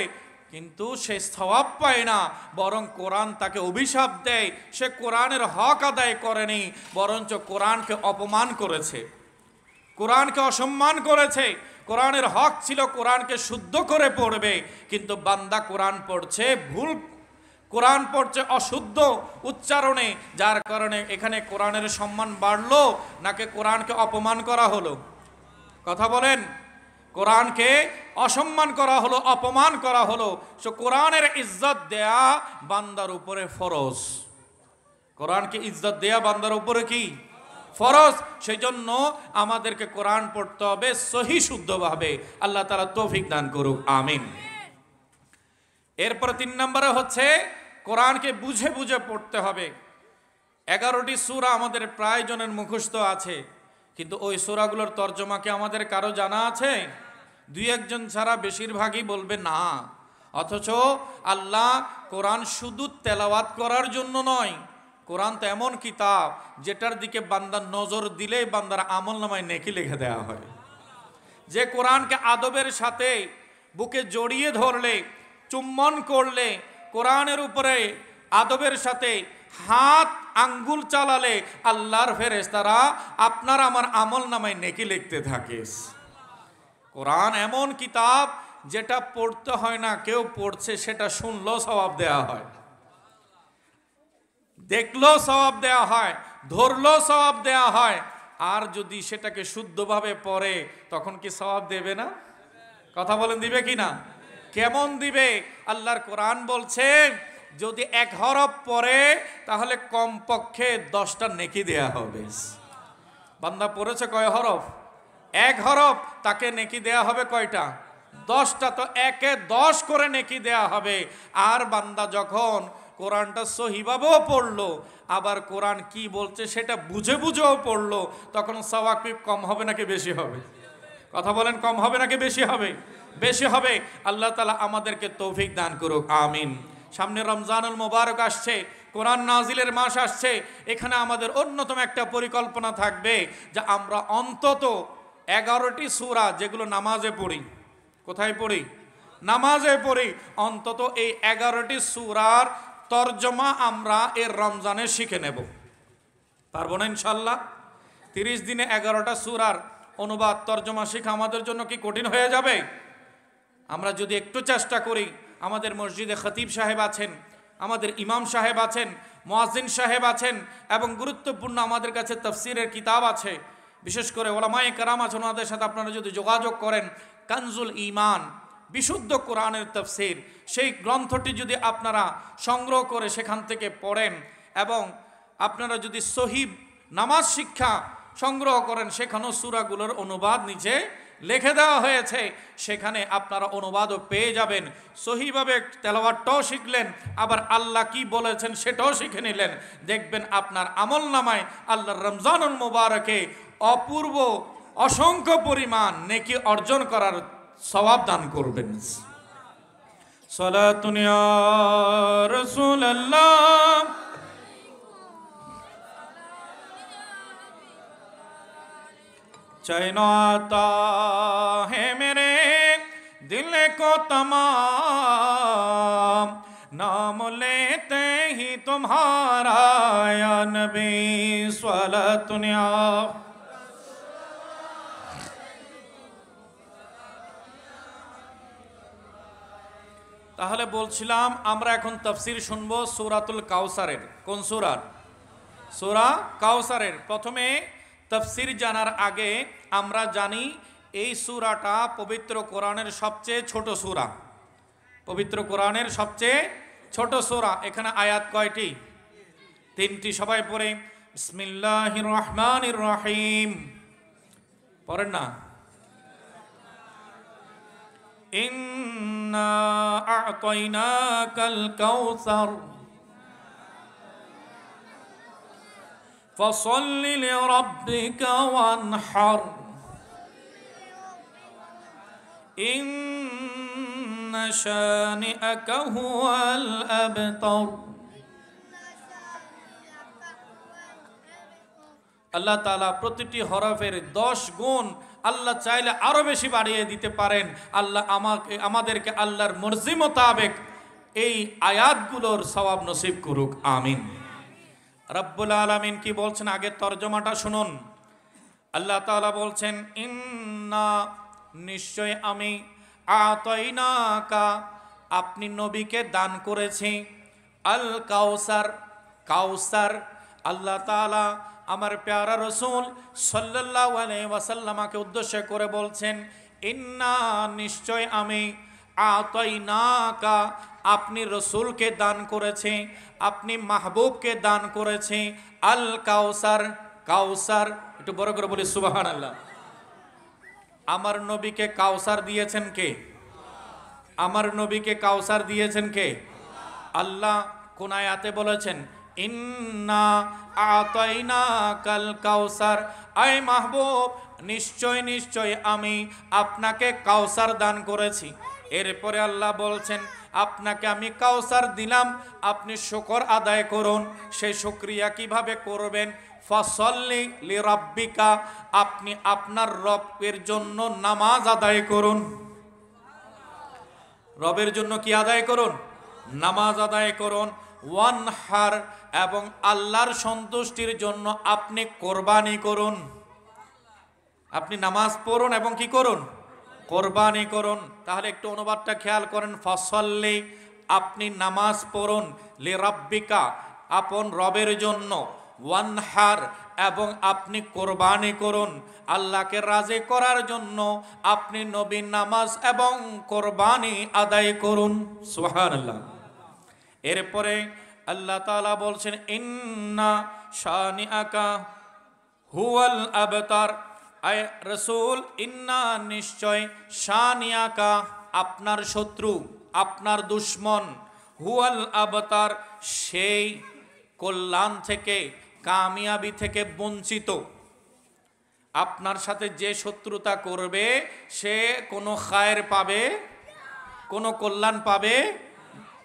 কিন্তু সে সওয়াব পায় না, বরং কোরআন তাকে অভিশাপ দেয়। সে কোরআনের হক আদায় করেনি, বরঞ্চ কোরআনকে অপমান করেছে, কোরআনকে অসম্মান করেছে। কোরআনের হক ছিল কোরআনকে শুদ্ধ করে পড়বে, কিন্তু বান্দা কোরআন পড়ছে ভুল, কোরআন পড়ছে অশুদ্ধ উচ্চারণে, যার কারণে এখানে কোরআনের সম্মান বাড়লো নাকি কোরআনকে অপমান করা হলো? কথা বলেন। কোরআনকে অসম্মান করা হলো, অপমান করা হলো। সো কোরআনের ইজ্জত দেয়া বান্দার উপরে ফরজ। কোরআনকে ইজ্জত দেয়া বান্দার উপরে কি ফরজ। সেই জন্য আমাদেরকে কোরআন পড়তে হবে সহি শুদ্ধভাবে। আল্লাহ তাআলা তৌফিক দান করুক, আমিন। এরপর 3 নম্বরে হচ্ছে কোরআনকে বুঝে বুঝে পড়তে হবে। 11টি সূরা আমাদের প্রায় জনের মুখস্থ আছে, কিন্তু ওই সূরাগুলোর তর্জমা কি আমাদের কারো জানা আছে? 2-1 জন ছাড়া বেশিরভাগই বলবে না। অথচ আল্লাহ কোরআন শুধু তেলাওয়াত করার জন্য নয়, কোরআন তো এমন কিতাব যেটার দিকে বান্দার নজর দিলেই বান্দার আমলনামায় নেকি লিখে দেওয়া হয়। যে কোরআনকে আদবের সাথে বুকে জড়িয়ে ধরলে, চুম্বন করলে, কোরআনের উপরে আদবের সাথে হাত আঙ্গুল চালালে আল্লাহর ফেরেশতারা আপনার আমার আমলনামায় নেকি লিখতে থাকে। কোরআন এমন কিতাব যেটা পড়তে হয় না, কেউ পড়ছে সেটা শুনলেও সওয়াব দেওয়া হয়, দেখলেও সওয়াব দেওয়া হয়, ধরলেও সওয়াব দেওয়া হয়। আর যদি সেটাকে শুদ্ধভাবে পড়ে তখন কি সওয়াব দেবে না? কথা বলেন, দিবে কি না? কেমন দিবে? আল্লাহর কোরআন বলছে যদি 1 হরফ পড়ে তাহলে কমপক্ষে 10টা নেকি দেয়া হবে। বান্দা পড়েছে কয় হরফ? 1 হরফ, তাকে নেকি দেয়া হবে কয়টা? 10টা। তো 1-এ 10 করে নেকি দেয়া হবে। আর বান্দা যখন কোরআনটা সহিভাবেও পড়লো, আবার কোরআন কি বলছে সেটা বুঝে বুঝেও পড়লো, তখন সওয়াব কম হবে নাকি বেশি হবে? কথা বলেন, কম হবে নাকি বেশি হবে? বেশি হবে। আল্লাহ তাআলা আমাদেরকে তৌফিক দান করুক, আমিন। সামনে রমজানুল মুবারক আসছে, কোরআন নাজিলের মাস আসছে। এখানে আমাদের অন্যতম একটা পরিকল্পনা থাকবে যে আমরা অন্তত 11টি সূরা যেগুলো নামাজে পড়ি, কোথায় পড়ি? নামাজে পড়ি, অন্তত এই 11টি সূরার তরজমা আমরা এর রমজানে শিখে নেব। পারবো না ইনশাল্লাহ? 30 দিনে 11টা সূরার অনুবাদ তরজমা শেখা আমাদের জন্য কি কঠিন হয়ে যাবে? আমরা যদি একটু চেষ্টা করি, আমাদের মসজিদে খতিব সাহেব আছেন, আমাদের ইমাম সাহেব আছেন, মুয়াজ্জিন সাহেব আছেন, এবং গুরুত্বপূর্ণ আমাদের কাছে তাফসীরের কিতাব আছে, বিশেষ করে ওলামায়ে কেরাম আছেন, ওনাদের সাথে আপনারা যদি যোগাযোগ করেন, কানজুল ঈমান, বিশুদ্ধ কোরআনের তাফসীর, সেই গ্রন্থটি যদি আপনারা সংগ্রহ করে সেখান থেকে পড়েন, এবং আপনারা যদি সহিহ নামাজ শিক্ষা সংগ্রহ করেন, সেখানেও সূরাগুলোর অনুবাদ নিচে লিখে দেওয়া হয়েছে, সেখানে আপনারা অনুবাদও পেয়ে যাবেন। সহিভাবে তেলাওয়াতটাও শিখলেন, আবার আল্লাহ কি বলেছেন সেটাও শিখে নিলেন। দেখবেন আপনার আমলনামায় আল্লাহর রমজানুল মুবারকে অপূর্ব অসংখ্য পরিমাণ নেকি অর্জন করার সওয়াব দান করবেন। সালাতুন ইয়া রাসূলুল্লাহ, चैन आता है मेरे दिल को तमाम, नाम लेते ही तुम्हारा या नबी सलातुन या। তাহলে বলছিলাম আমরা এখন তাফসীর শুনবো সূরাতুল কাউসারের। কোন সূরার? সূরা কাউসারের। প্রথমে তাফসীর জানার আগে আমরা জানি এই সূরাটা পবিত্র কোরআনের সবচেয়ে ছোট সূরা। পবিত্র কোরআনের সবচেয়ে ছোট সূরা। এখানে আয়াত কয়টি? 3টি। সবাই পড়ে বিসমিল্লাহির রহমানির রহিম। পড়েন না? ইন্না আ'তাইনাকাল কাউসার فصل لربك وانحر إن شانئك هو الأبتر। আল্লাহ তাআলা প্রতিটি হরফের 10 গুণ আল্লাহ চাইলে আরো বেশি বাড়িয়ে দিতে পারেন। আল্লাহ আমাদেরকে আল্লাহর মর্জি মোতাবেক এই আয়াতগুলোর সওয়াব নসিব করুক, আমিন। রব্বুল আলামিন কি বলছেন আগে তরজমাটা শুনুন। আল্লাহ তাআলা বলছেন ইন্না, নিশ্চয় আমি, আতাইনাকা, আপনি নবীকে দান করেছি, আল কাউসার, কাউসার। আল্লাহ তাআলা আমার প্যারা রাসূল সাল্লাল্লাহু আলাইহি ওয়াসাল্লামকে উদ্দেশ্য করে বলছেন ইন্না নিশ্চয় আমি আতাইনাকা আপনি রসুলকে দান করেছে, আপনি মাহবুবকে দান করেছে আল কাউসার, কাউসার। একটু বড় করে বলি সুবহানাল্লাহ। আমার নবীকে কাউসার দিয়েছেন কে? আমার নবীকে কাউসার দিয়েছেন কে? আল্লাহ কোন আয়াতে বলেছেন ইন্না আতাইনাকাল কাউসার, আয় মাহবুব নিশ্চয় নিশ্চয় আমি আপনাকে কাউসার দান করেছি। এরপরে আল্লাহ বলছেন আপনাকে আমি কাউসার দিলাম, আপনি শুকর আদায় করুন। সেই শুকরিয়া কিভাবে করবেন? ফাসল্লি লিরাব্বিকা, আপনি আপনার রবের জন্য নামাজ আদায় করুন। রবের জন্য কি আদায় করুন? নামাজ আদায় করুন। ওয়ানহার, এবং আল্লাহর সন্তুষ্টির জন্য আপনি কোরবানি করুন। আপনি নামাজ পড়ুন এবং কি করুন? কোরবানি করুন। তাহলে একটু অনুবাদটা খেয়াল করেন। ফাসল্লি, আপনি নামাজ পড়ুন, লিরাব্বিকা, আপন রবের জন্য, ওয়ানহার, এবং আপনি কোরবানি করুন। আল্লাহকে রাজি করার জন্য আপনি নবীর নামাজ এবং কোরবানি আদায় করুন। সুবহানাল্লাহ। এরপরে আল্লাহ তাআলা বলছেন ইন্না শানিআকা হুয়াল আবতার, আয় রাসূল ইন্না নিশ্চয় শানিআকা আপনার শত্রু, আপনার দুশমন, হুয়াল আবতার সেই কল্যাণ থেকে, কামিয়াবি থেকে বঞ্চিত। আপনার সাথে যে শত্রুতা করবে সে কোনো খায়ের পাবে, কোনো কল্যাণ পাবে,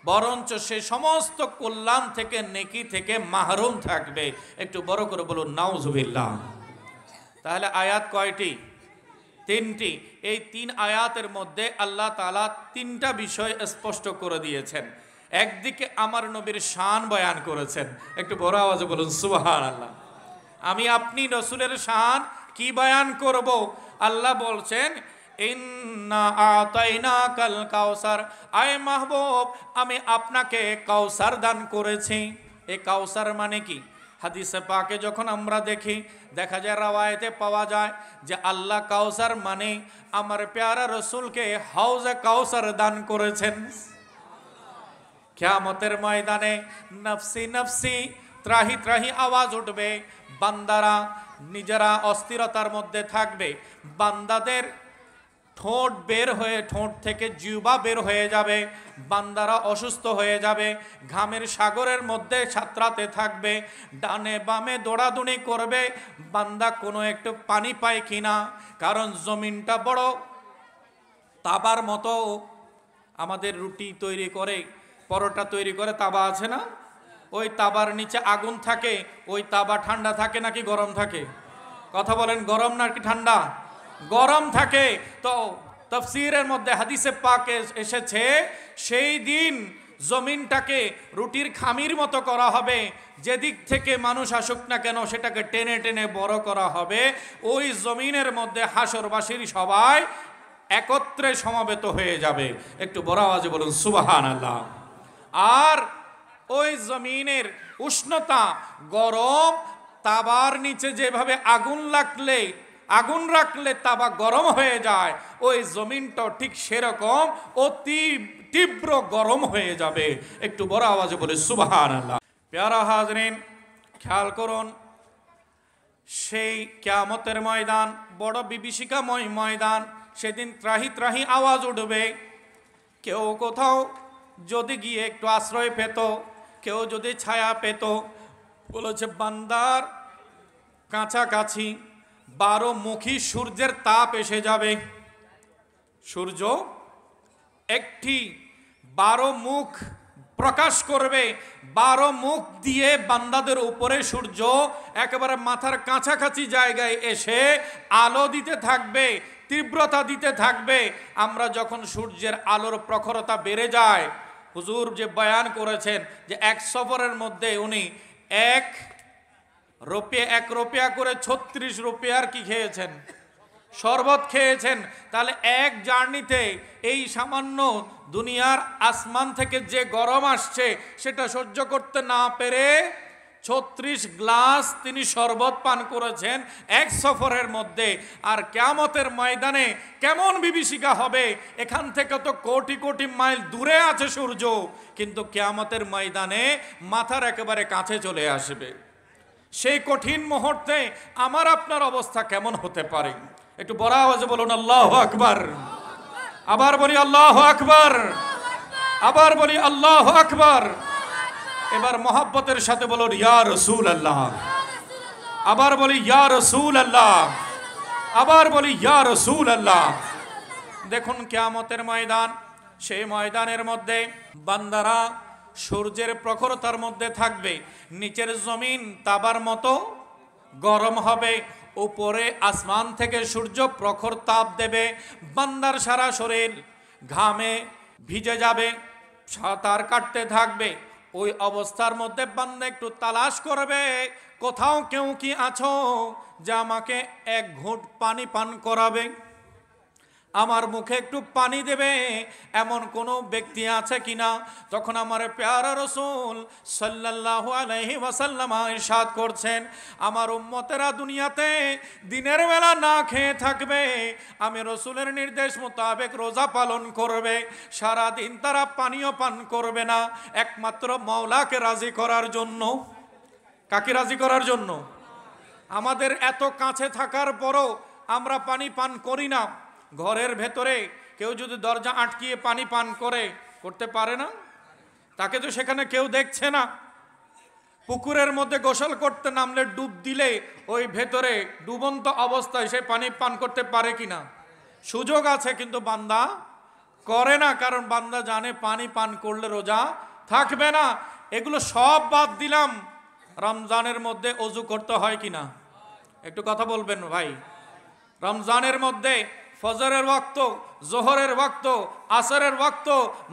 বরঞ্চ সে সমস্ত কল্যাণ থেকে, নেকি থেকে মাহরুম থাকবে। একটু বড় করে বলুন নাউজুবিল্লাহ। তাহলে আয়াত কয়টি? তিনটি। এই তিন আয়াতের মধ্যে আল্লাহ তাআলা তিনটা বিষয় স্পষ্ট করে দিয়েছেন। একদিকে আমার নবীর শান বয়ান করেছেন, একটু বড় আওয়াজে বলুন সুবহানাল্লাহ। আমি আপনি রসুলের শান কি বয়ান করব? আল্লাহ বলছেন ইন্না আতাইনাকাল কাউসার, আয় মাহবুব আমি আপনাকে কাউসার দান করেছি। এই কাউসার মানে কি? হাদিসে পাকে যখন আমরা দেখি, দেখা যায় রাওয়ায়াতে পাওয়া যায় যে আল্লাহ কাউসার মানে আমার প্যারা রসুলকে হাউজে কাউসার দান করেছেন। কিয়ামতের ময়দানে নফসি নফসি, ত্রাহি ত্রাহি আওয়াজ উঠবে, বান্দারা নিজেরা অস্থিরতার মধ্যে থাকবে, বান্দাদের ঠোঁট বের হয়ে, ঠোঁট থেকে জিহ্বা বের হয়ে যাবে, বান্দারা অসুস্থ হয়ে যাবে, ঘামের সাগরের মধ্যে সাঁতরাতে থাকবে, ডানে বামে দৌড়াদৌড়ি করবে, বান্দা কোনো একটু পানি পায় কিনা। কারণ জমিনটা বড় তাবার মতো। আমাদের রুটি তৈরি করে, পরোটা তৈরি করে তাবা আছে না? ওই তাবার নিচে আগুন থাকে, ওই তাবা ঠান্ডা থাকে নাকি গরম থাকে? কথা বলেন, গরম নাকি ঠান্ডা? গরম থাকে। তো তাফসীরের মধ্যে হাদিসে পাকে এসেছে সেই দিন জমিনটাকে রুটির খামির মতো করা হবে, যেদিক থেকে মানুষ আসুক না কেন সেটাকে টেনে টেনে বড় করা হবে। ওই জমিনের মধ্যে হাসরবাসীর সবাই একত্রে সমবেত হয়ে যাবে। একটু বড় আওয়াজে বলুন সুবহানাল্লাহ। আর ওই জমিনের উষ্ণতা, গরম, তাবার নিচে যেভাবে আগুন রাখলে তাবা গরম হয়ে যায়, ওই জমিনটা ঠিক সেরকম অতি তীব্র গরম হয়ে যাবে। একটু বড় আওয়াজে বলে সুবহানাল্লাহ। প্যারা হাজরিন, খেয়াল করুন, সেই কিয়ামতের ময়দান বড় বিভীষিকাময় ময়দান। সেদিন ত্রাহি ত্রাহি আওয়াজ উঠবে। কেউ কোথাও যদি গিয়ে একটু আশ্রয় পেত, কেউ যদি ছায়া পেত, বলেছে বান্দার কাছাকাছি 12 মুখী সূর্যের তাপ এসে যাবে। সূর্য একটি 12 মুখ প্রকাশ করবে, 12 মুখ দিয়ে বান্দাদের উপরে সূর্য একেবারে মাথার কাছাকাছি জায়গায় এসে আলো দিতে থাকবে, তীব্রতা দিতে থাকবে। আমরা যখন সূর্যের আলোর প্রখরতা বেড়ে যায়, হুজুর যে বয়ান করেছেন যে এক সফরের মধ্যে উনি 1 রুপিয়া করে 36 রুপিয়ার কি খেয়েছেন? শরবত খেয়েছেন। তাহলে এক জার্নিতে এই সামান্য দুনিয়ার আসমান থেকে যে গরম আসছে সেটা সহ্য করতে না পেরে 36 গ্লাস তিনি শরবত পান করেছেন এক সফরের মধ্যে। আর কিয়ামতের ময়দানে কেমন বিভীষিকা হবে, এখান থেকে তো কোটি কোটি মাইল দূরে আছে সূর্য, কিন্তু কিয়ামতের ময়দানে মাথার একেবারে কাছে চলে আসবে। সেই কঠিন মুহূর্তে আমার আপনার অবস্থা কেমন হতে পারে? একটু বড় আওয়াজে বলুন আল্লাহু আকবার। আবার বলি আল্লাহু আকবার, আবার বলি আল্লাহু আকবার। এবার মহব্বতের সাথে বলুন ইয়া রাসূলুল্লাহ। আবার বলি ইয়া রাসূলুল্লাহ, আবার বলি ইয়া রাসূলুল্লাহ। দেখুন কিয়ামতের ময়দান, সেই ময়দানের মধ্যে বান্দারা সূর্যের প্রখরতার মধ্যে থাকবে, নিচের জমিন তাবার মতো গরম হবে, উপরে আসমান থেকে সূর্য প্রখর তাপ দেবে, বান্দার সারা শরীর ঘামে ভিজে যাবে, সাঁতার কাটতে থাকবে। ওই অবস্থার মধ্যে বান্দা একটু তালাশ করবে, কোথাও কেউ কি আছো যে আমাকে এক ঘুঁট পানি পান করাবে, আমার মুখে একটু পানি দেবে, এমন কোনো ব্যক্তি আছে কিনা? তখন আমার প্যারা রাসূল সাল্লাল্লাহু আলাইহি ওয়াসাল্লাম ইরশাদ করছেন, আমার উম্মতেরা দুনিয়াতে দিনের বেলা না খেয়ে থাকবে, আমি রাসূলের নির্দেশ মোতাবেক রোজা পালন করবে, সারা দিন তারা পানিও পান করবে না, একমাত্র মাওলাকে রাজি করার জন্য। কাকে রাজি করার জন্য? আমাদের এত কাছে থাকার পরও আমরা পানি পান করি না। ঘরের ভেতরে কেউ যদি দরজা আটকিয়ে পানি পান করতে পারে না, তাকে তো সেখানে কেউ দেখছে না। পুকুরের মধ্যে গোসল করতে নামলে ডুব দিলে ওই ভেতরে ডুবন্ত অবস্থায় সে পানি পান করতে পারে কিনা? সুযোগ আছে, কিন্তু বান্দা করে না, কারণ বান্দা জানে পানি পান করলে রোজা থাকবে না। এগুলো সব বাদ দিলাম, রমজানের মধ্যে ওযু করতে হয় কিনা একটু কথা বলবেন ভাই। রমজানের মধ্যে ফজরের ওয়াক্ত, জোহরের ওয়াক্ত, আসরের ওয়াক্ত,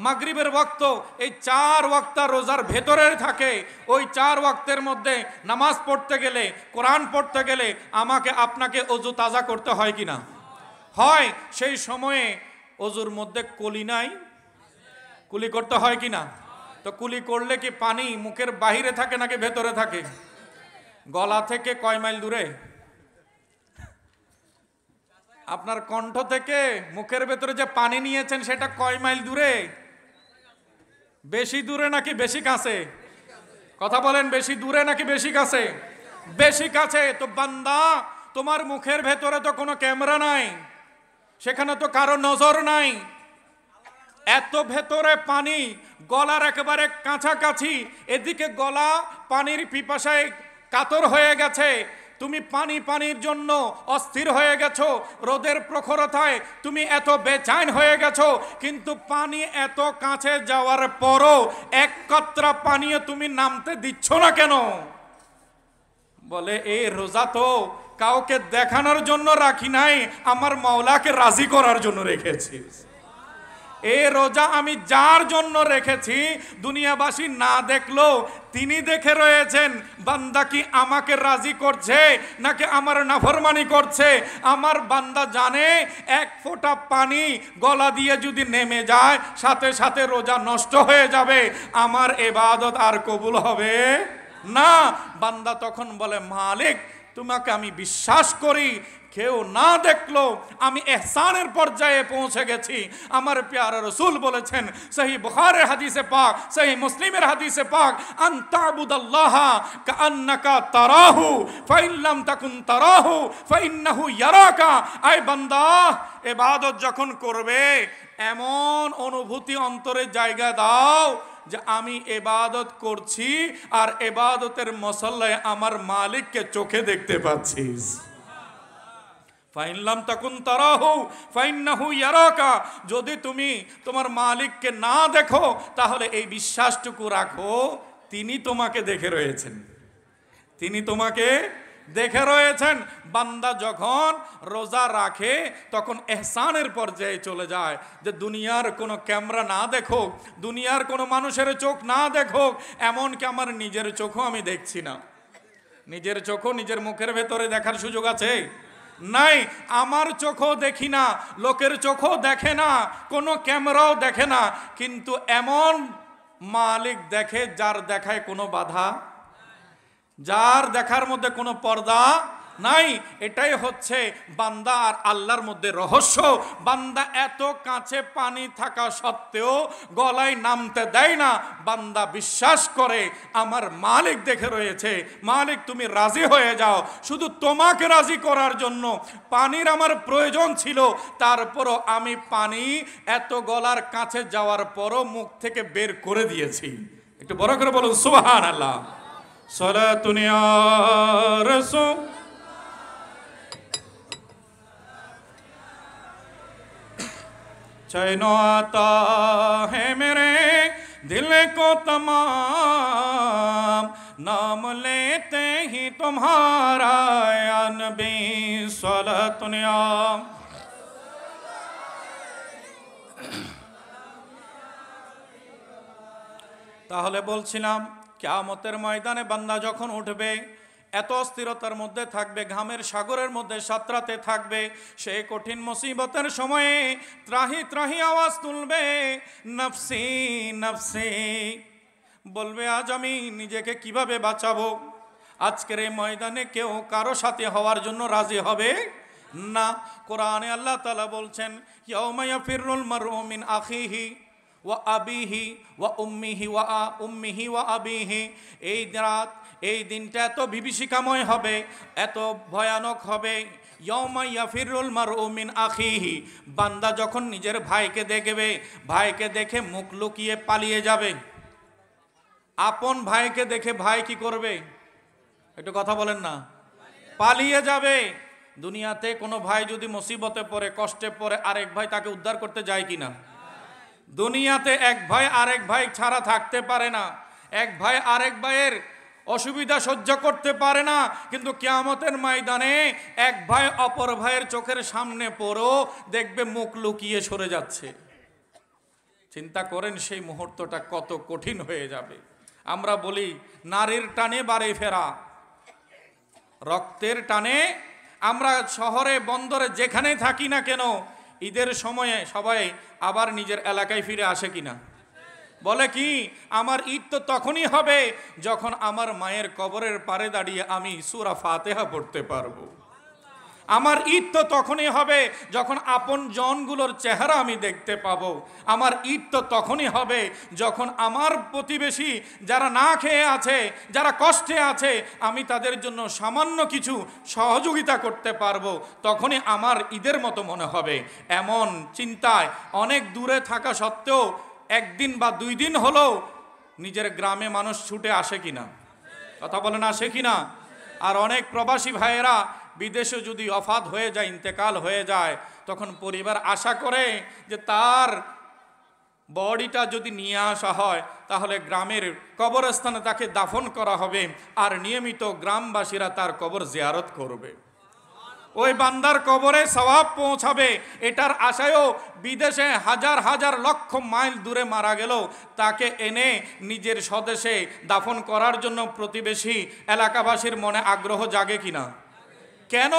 মাগরিবের ওয়াক্ত, এই 4 ওয়াক্ত রোজার ভেতরে থাকে। ওই 4 ওয়াক্তের মধ্যে নামাজ পড়তে গেলে, কোরআন পড়তে গেলে আমাকে আপনাকে ওযু তাজা করতে হয় কিনা? হয়। সেই সময়ে ওযুর মধ্যে কুলি নাই, কুলি করতে হয় কিনা? তো কুলি করলে কি পানি মুখের বাহিরে থাকে নাকি ভেতরে থাকে? গলা থেকে কয় মাইল দূরে? আপনার কণ্ঠ থেকে মুখের ভেতরে যে পানি নিয়েছেন সেটা কয় মাইল দূরে? বেশি দূরে নাকি বেশি কাছে? কথা বলেন, বেশি দূরে নাকি বেশি কাছে? বেশি কাছে। তো বান্দা, তোমার মুখের ভেতরে তো কোনো ক্যামেরা নাই, সেখানে তো কারো নজর নাই, এত ভেতরে পানি, গলার একেবারে কাছাকাছি, এদিকে গলা পানির পিপাসায় কাতর হয়ে গেছে, তুমি পানির জন্য অস্থির হয়ে গেছো, রোদের প্রখরতায় তুমি এত বেচैन হয়ে গেছো, কিন্তু পানি এত কাছে যাওয়ার পরও এক কতরা পানিও তুমি নামতে দিচ্ছ না কেন? বলে এই রোজা তো কাউকে দেখানোর জন্য রাখি নাই, আমার মাওলাকে রাজি করার জন্য রেখেছি। এই রোজা আমি যার জন্য রেখেছি, দুনিয়াবাসী না দেখলো তিনি দেখে রয়েছেন বান্দা কি আমাকে রাজি করছে নাকি আমার নাফরমানি করছে। আমার বান্দা জানে এক ফোঁটা পানি গলা দিয়ে যদি নেমে যায় সাথে সাথে রোজা নষ্ট হয়ে যাবে, আমার ইবাদত আর কবুল হবে না। বান্দা তখন বলে, মালিক তোমাকে আমি বিশ্বাস করি, কেউ না দেখলো আমি ইহসানের পর্যায়ে পৌঁছে গেছি। আমার প্যারা রাসূল বলেছেন, সহিহ বুখারীর হাদিসে পাক, সহিহ মুসলিমের হাদিসে পাক, আন তা'বুদাল্লাহা কাআন্নাকা তারাহু ফাইন লাম তাকুন তারাহু ফাইন্নাহু ইয়ারাকা। আয় বান্দা, ইবাদত যখন করবে এমন অনুভূতি অন্তরে জায়গা দাও যে আমি ইবাদত করছি আর ইবাদতের মসল্লায় আমার মালিককে চোখে দেখতে পাচ্ছি। ফাইন লাম তাকুন তারাহু ফাইন্নাহু ইয়ারাকা। যদি তুমি তোমার মালিককে না দেখো তাহলে এই বিশ্বাসটুকু রাখো, তিনি তোমাকে দেখে রয়েছেন, তিনি তোমাকে দেখে রয়েছেন। বান্দা যখন রোজা রাখে তখন ইহসানের পর্যায়ে চলে যায়, যে দুনিয়ার কোনো ক্যামেরা না দেখো, দুনিয়ার কোনো মানুষের চোখ না দেখো, এমনকি আমার নিজের চোখও আমি দেখছি না। নিজের চোখও নিজের মুখের ভেতরে দেখার সুযোগ আছে? নাই। আমার চোখও দেখি না, লোকের চোখও দেখে না, কোনো ক্যামেরাও দেখে না, কিন্তু এমন মালিক দেখে যার দেখায় কোনো বাধা। যার দেখার মধ্যে কোনো পর্দা নাই। এটাই হচ্ছে বান্দা আর আল্লাহর মধ্যে রহস্য। বান্দা এত কাছে পানি থাকা সত্ত্বেও গলায় নামতে দেয় না। বান্দা বিশ্বাস করে আমার মালিক দেখে রয়েছে, মালিক তুমি রাজি হয়ে যাও। শুধু তোমাকে রাজি করার জন্য পানির আমার প্রয়োজন ছিল, তারপরও আমি পানি এত গলার কাছে যাওয়ার পরও মুখ থেকে বের করে দিয়েছি। একটু বড় করে বলুন সুবহানাল্লাহ। সালাতুন ইয়া রাসূল। चैन आता है मेरे दिल को तमाम, नाम लेते ही तुम्हारा या नबी सलातुन या। তাহলে বলছিলাম কিয়ামতের ময়দানে বান্দা যখন উঠবে, এত অস্থিরতার মধ্যে থাকবে, ঘামের সাগরের মধ্যে সাঁতরাতে থাকবে, সেই কঠিন মুসিবতের সময়ে ত্রাহি ত্রাহি আওয়াজ তুলবে, নফসি নফসি বলবে, আজ আমি নিজেকে কিভাবে বাঁচাবো। আজকের এই ময়দানে কেউ কারো সাথে হওয়ার জন্য রাজি হবে না। কোরআনে আল্লাহ তাআলা বলছেন, ইয়াউমা ইয়াফিরুল মারউ মিন আখিহি ওয়া আবিহি ওয়া উম্মিহি ওয়া আবিহি। এই দিনটা এত বিভীষিকাময় হবে, এত ভয়ানক হবে। ইয়াউমা ইয়াফিরুল মারউ মিন আখিহি, বান্দা যখন নিজের ভাইকে দেখবে, ভাইকে দেখে মুখ লুকিয়ে পালিয়ে যাবে। আপন ভাইকে দেখে ভাই কি করবে? একটু কথা বলেন না। পালিয়ে যাবে। দুনিয়াতে কোনো ভাই যদি মুসিবতে পড়ে, কষ্টে পড়ে, আরেক ভাই তাকে উদ্ধার করতে যায় কিনা? দুনিয়াতে এক ভাই আরেক ভাই ছাড়া থাকতে পারে না, এক ভাই আরেক ভাইয়ের অসুবিধা সহ্য করতে পারে না। কিন্তু কিয়ামতের ময়দানে এক ভাই অপর ভাইয়ের চোখের সামনে পড়েও দেখবে মুখ লুকিয়ে সরে যাচ্ছে। চিন্তা করেন সেই মুহূর্তটা কত কঠিন হয়ে যাবে। আমরা বলি নারীর টানে বাড়ি ফেরা, রক্তের টানে। আমরা শহরে বন্দরে যেখানে থাকি না কেন, ঈদের সময়ে সবাই আবার নিজের এলাকায় ফিরে আসে কিনা? বলে কি, আমার ঈদ তো তখনই হবে যখন আমার মায়ের কবরের পারে দাঁড়িয়ে আমি সূরা ফাতিহা পড়তে পারবো। আমার ঈদ তো তখনই হবে যখন আপন জনগুলোর চেহারা আমি দেখতে পাবো। আমার ঈদ তো তখনই হবে যখন আমার প্রতিবেশী যারা না খেয়ে আছে, যারা কষ্টে আছে, আমি তাদের জন্য সামান্য কিছু সহযোগিতা করতে পারবো। তখনই আমার ঈদের মতো মনে হবে। এমন চিন্তায় অনেক দূরে থাকা সত্ত্বেও একদিন বা 2 দিন হলেও নিজের গ্রামে মানুষ ছুটে আসে কিনা? কথা বলেন, আসে কিনা? আর অনেক প্রবাসী ভাইয়েরা বিদেশে যদি ওফাত হয়ে যায়, ইন্তেকাল হয়ে যায়, তখন পরিবার আশা করে যে তার বডিটা যদি নিয়ে আসা হয় তাহলে গ্রামের কবরস্থানে তাকে দাফন করা হবে, আর নিয়মিত গ্রামবাসীরা তার কবর জিয়ারত করবে। ওই বান্দার কবরে সওয়াব পৌঁছাবে, এটার আশায়ও বিদেশে হাজার হাজার লক্ষ মাইল দূরে মারা গেল তাকে এনে নিজের স্বদেশে দাফন করার জন্য প্রতিবেশী এলাকাবাসীর মনে আগ্রহ জাগে কিনা? কেন?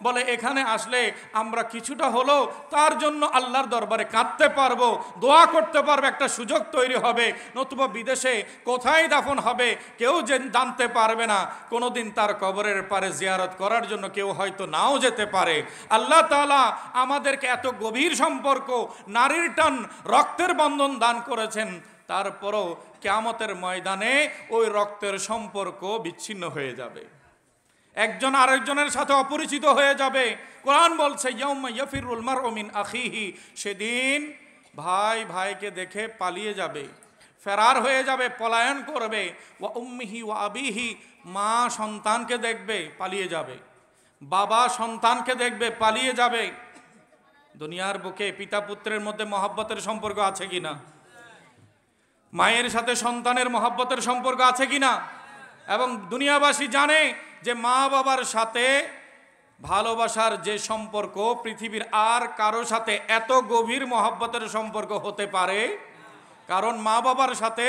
বলে এখানে আসলে আমরা কিছুটা হলেও তার জন্য আল্লাহর দরবারে কাঁদতে পারবো, দোয়া করতে পারবো, একটা সুযোগ তৈরি হবে। নতুবা বিদেশে কোথায় দাফন হবে কেউ জানতে পারবে না। কোনোদিন তার কবরের পারে জিয়ারত করার জন্য কেউ হয়তো নাও যেতে পারে। আল্লাহ তাআলা আমাদেরকে এত গভীর সম্পর্ক, নারীর টান, রক্তের বন্ধন দান করেছেন, তারপরও কিয়ামতের ময়দানে ওই রক্তের সম্পর্ক বিচ্ছিন্ন হয়ে যাবে, একজন আরেকজনের সাথে অপরিচিত হয়ে যাবে। কোরআন বলছে ইয়াউমা ইয়াফিরুল মারউ মিন আখিহি, সেদিন ভাই ভাইকে দেখে পালিয়ে যাবে, ফেরার হয়ে যাবে, পলায়ন করবে। ওয়া উম্মিহি ওয়া আবিহি, মা সন্তানকে দেখবে পালিয়ে যাবে, বাবা সন্তানকে দেখবে পালিয়ে যাবে। দুনিয়ার বুকে পিতা পুত্রের মধ্যে মহব্বতের সম্পর্ক আছে কিনা? মায়ের সাথে সন্তানের মহব্বতের সম্পর্ক আছে কিনা? এবং দুনিয়াবাসী জানে যে মা বাবার সাথে ভালোবাসার যে সম্পর্ক পৃথিবীর আর কারো সাথে এত গভীর মহব্বতের সম্পর্ক হতে পারে। কারণ মা বাবার সাথে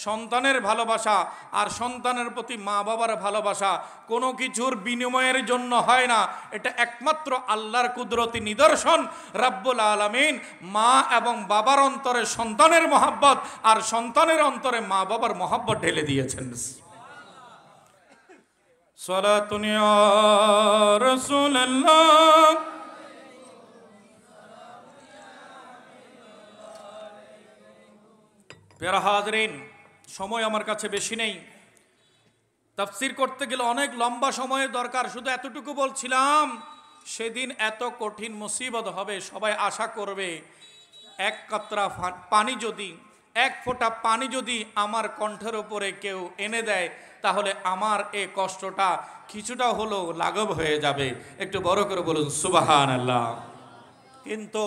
সন্তানের ভালোবাসা আর সন্তানের প্রতি মা বাবার ভালোবাসা কোনো কিছুর বিনিময়ের জন্য হয় না, এটা একমাত্র আল্লাহর কুদরতি নিদর্শন। রাব্বুল আলামিন মা এবং বাবার অন্তরে সন্তানের মহব্বত আর সন্তানের অন্তরে মা বাবার মহব্বত ঢেলে দিয়েছেন। সালাতুন ইয়া রাসূলুল্লাহ। প্যারা হাজরিন, সময় আমার কাছে বেশি নেই, তাফসীর করতে গেলে অনেক লম্বা সময়ের দরকার। শুধু এতটুকু বলছিলাম, সেদিন এত কঠিন মুসিবত হবে, সবাই আশা করবে এক কাতরা পানি যদি, এক ফোঁটা পানি যদি আমার কণ্ঠের উপরে কেউ এনে দেয়, তাহলে আমার এই কষ্টটা কিছুটা হলেও লাঘব হয়ে যাবে। একটু বড় করে বলুন সুবহানাল্লাহ। কিন্তু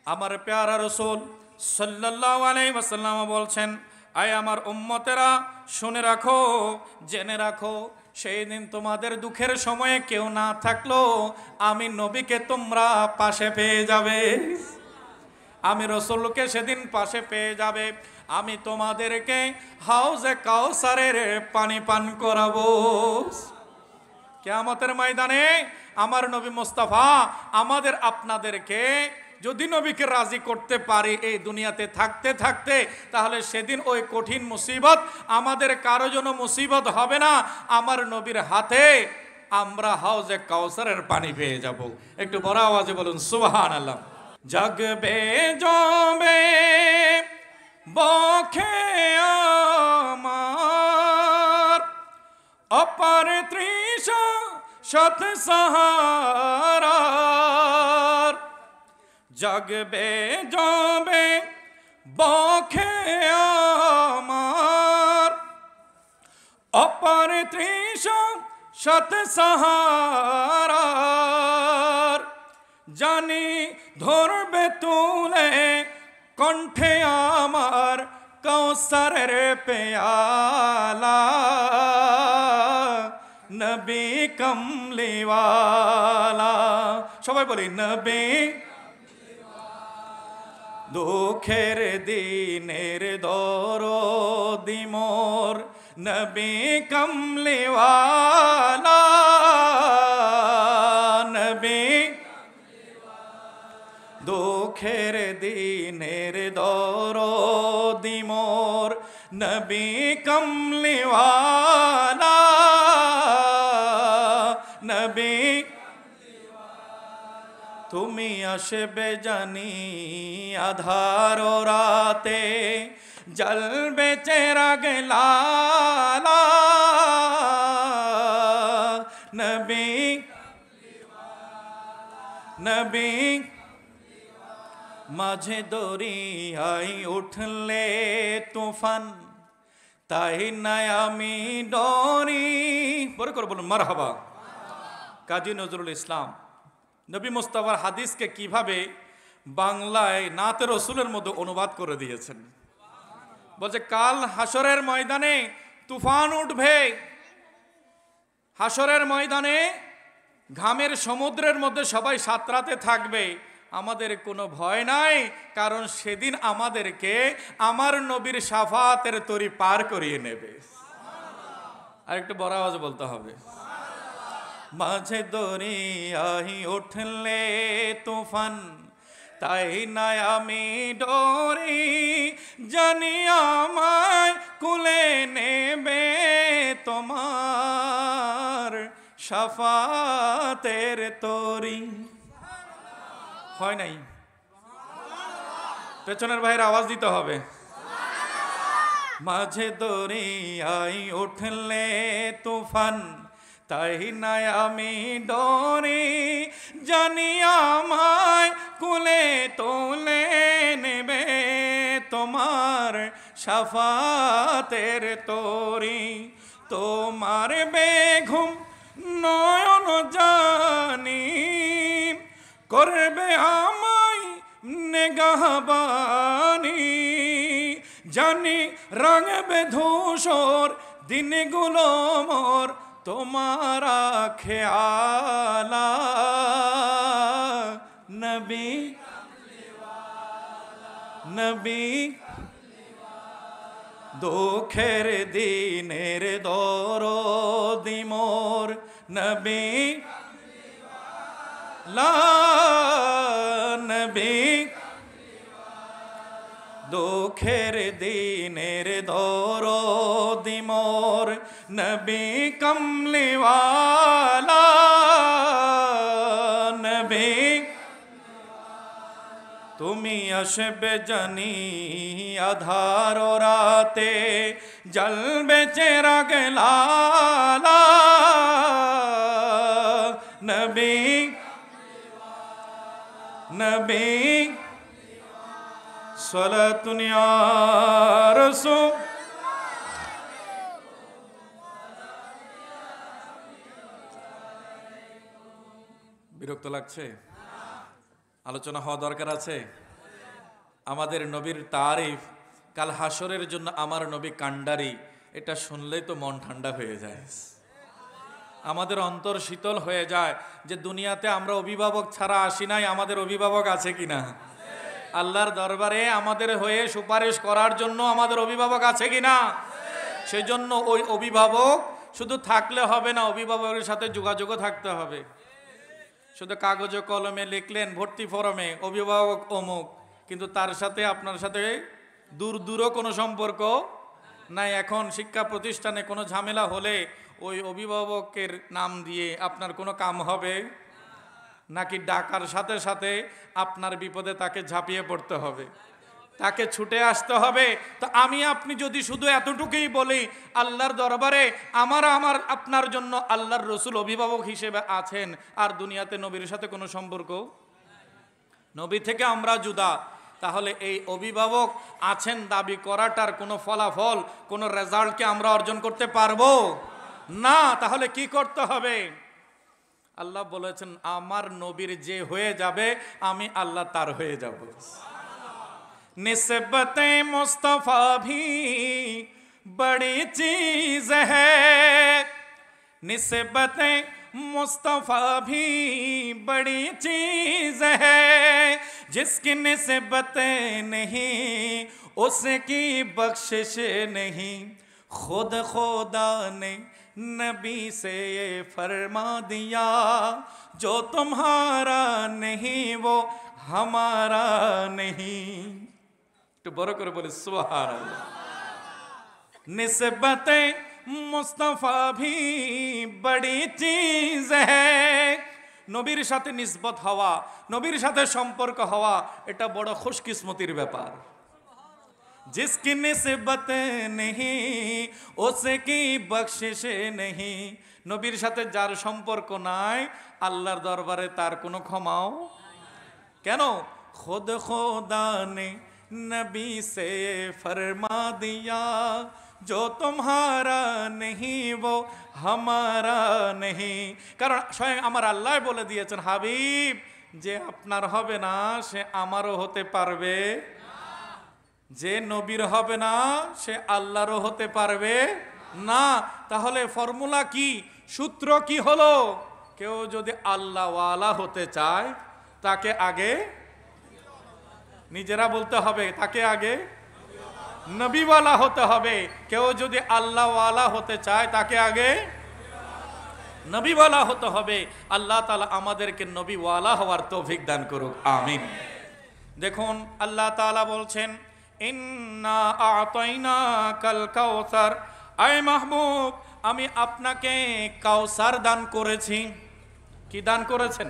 আমার প্যারা রাসূল সাল্লাল্লাহু আলাইহি ওয়াসাল্লাম বলছেন, আয় আমার উম্মতেরা, শুনে রাখো, জেনে রাখো, সেই দিন তোমাদের দুঃখের সময়ে কেউ না থাকলো আমি নবীকে তোমরা পাশে পেয়ে যাবে। আমি রাসূলকে সেদিন পাশে পেয়ে যাবে। আমি তোমাদেরকে হাউজে কাউসারের পানি পান করাবো। কিয়ামতের ময়দানে আমার নবী মুস্তাফা আমাদের আপনাদেরকে যদি নবীকে রাজি করতে পারে এই দুনিয়াতে থাকতে থাকতে, তাহলে সেদিন ওই কঠিন মুসিবত আমাদের কারো জন্য মুসিবত হবে না। আমার নবীর হাতে আমরা হাউজে কাউসারের পানি পেয়ে যাব। একটু বড় আওয়াজে বলুন সুবহানাল্লাহ। জাগবে জবে বখে আমার অপার তৃষা সত সাহারার। জাগবে জবে বখে আমার অপার তৃষা সত সাহারার। জানি ধরবে তুলে কণ্ঠে আমার কাউসারের পেয়ালা। নবী কমলিওয়ালা, সবাই বলি নবী। দুঃখের দিনের দরদি মোর নবী কমলিওয়ালা। নবী দুঃখের দিনের দরদি মোর নবী কমলিওয়ালা। নবী তুমি আসবে জানি আধার রাতে, জ্বলবে চেরাগ লালা। নবী নবী মাঝে দরিয়ায় উঠলে তুফান, তাই নাই আমি ডরি। বড় করে বলুন মারহাবা। কাজী নজরুল ইসলাম নবী মুস্তাফার হাদিসকে কিভাবে বাংলায় নাতে রসুলের মধ্যে অনুবাদ করে দিয়েছেন। বলছে কাল হাসরের ময়দানে তুফান উঠবে, হাসরের ময়দানে ঘামের সমুদ্রের মধ্যে সবাই সাঁতরাতে থাকবে, আমাদের কোনো ভয় নাই, কারণ সেদিন আমাদেরকে আমার নবীর শাফাতের তরি পার করিয়ে নেবে। আর একটু বড় আওয়াজে বলতে হবে। মাঝে দরিয়ায় উঠলে তুফান, তাই না আমি ডরি, জানি আমায় কুলে নেবে তোমার শাফাতের তরি। হয় নাই? পেছনের ভাইয়ের আওয়াজ দিতে হবে। মাঝে দরিয়ায় উঠলে তুফান, তাই না আমি ডরি, জানি আমায় কুলে তোলে নেবে তোমার শাফাতের তরি। তোমার বেঘুম নয়ন জানি করবে আমায় নেগাহবানি, জানি রাঙবে ধূসর দিনগুলো মোর তোমার খেয়ালা। নবী নবী দুঃখের দিনের দরদি মোর নবী লা। নবী দুঃখের দিনের দরদি মোর নবী কমলি ওয়ালা নবী তুমি আসবে জানি আধার রাতে জ্বলবে চিরাগ লালা নবী নবী সালাতুন ইয়া রাসূল। বিরক্ত লাগছে? আলোচনা হওয়া দরকার আছে। আমাদের নবীর তারিফ, কাল হাসরের জন্য আমার নবী কান্ডারি, এটা শুনলেই তো মন ঠান্ডা হয়ে যায়, আমাদের অন্তর শীতল হয়ে যায় যে দুনিয়াতে আমরা অভিভাবক ছাড়া আসি নাই, আমাদের অভিভাবক আছে কিনা, আল্লাহর দরবারে আমাদের হয়ে সুপারিশ করার জন্য আমাদের অভিভাবক আছে কিনা। সেই জন্য ওই অভিভাবক শুধু থাকলে হবে না, অভিভাবকের সাথে যোগাযোগও থাকতে হবে। শুধু কাগজে কলমে লিখলেন ভর্তি ফরমে অভিভাবক অমুক, কিন্তু তার সাথে আপনার সাথে দূরও কোনো সম্পর্ক নাই। এখন শিক্ষা প্রতিষ্ঠানে কোনো ঝামেলা হলে ওই অভিভাবকের নাম দিয়ে আপনার কোনো কাম হবে নাকি ডাকার সাথে সাথে আপনার বিপদে তাকে ঝাঁপিয়ে পড়তে হবে, তাকে ছুটে আসতে হবে। তো আমি আপনি যদি শুধু এতটুকুই বলি আল্লাহর দরবারে আমার আপনার জন্য আল্লাহর রসুল অভিভাবক হিসেবে আছেন, আর দুনিয়াতে নবীর সাথে কোনো সম্পর্ক, নবী থেকে আমরা জুদা, তাহলে এই অভিভাবক আছেন দাবি করাটার কোনো ফলাফল, কোনো রেজাল্টকে আমরা অর্জন করতে পারবো না। তাহলে কি করতে হবে? আল্লাহ বলেছেন আমার নবীর যে হয়ে যাবে আমি আল্লাহ তার হয়ে যাব। निस्बते मुस्तफा भी बड़ी चीज है, निस्बते मुस्तफा भी बड़ी चीज है, जिसकी निस्बत नहीं उसकी बख्शिश नहीं, खुद खुदा ने नबी से ये फरमा दिया, जो तुम्हारा नहीं वो हमारा नहीं। तो बड़ो करे बोले सुभान अल्लाह। निस्बते मुस्तफा भी बड़ी चीज है, নবীর সাথে নিসবত হওয়া, নবীর সাথে সম্পর্ক হওয়া, এটা বড় খুশকিসমতির ব্যাপার। जिसकी निस्बत नहीं उसकी बख्शिश नहीं, নবীর সাথে যার সম্পর্ক নাই আল্লাহর দরবারে তার কোনো ক্ষমাও কেন? खुद खुदा ने नबी से फरमा दिया, जो तुम्हारा नहीं वो हमारा नहीं। কারণ স্বয়ং আমার আল্লাহ বলে দিয়েছেন হাবিব যে আপনার হবে না সে আমারও হতে পারবে, যে নবীর হবে না সে আল্লাহরও হতে পারবে না। তাহলে ফর্মুলা কি, সূত্র কি হলো? কেউ যদি আল্লাহ ওয়ালা হতে চায় তাকে আগে, নিজেরা বলতে হবে, তাকে আগে নবীওয়ালা হতে হবে। কেউ যদি আল্লাহ ওয়ালা হতে চায় তাকে আগে নবীওয়ালা হতে হবে। আল্লাহ তাআলা আমাদেরকে নবীওয়ালা হওয়ার তৌফিক দান করুক, আমিন। দেখুন আল্লাহ তাআলা বলছেন ইন্না আ'তাইনাকাল কাউসার, আয় মাহবুব আমি আপনাকে কাউসার দান করেছি। কি দান করেছেন?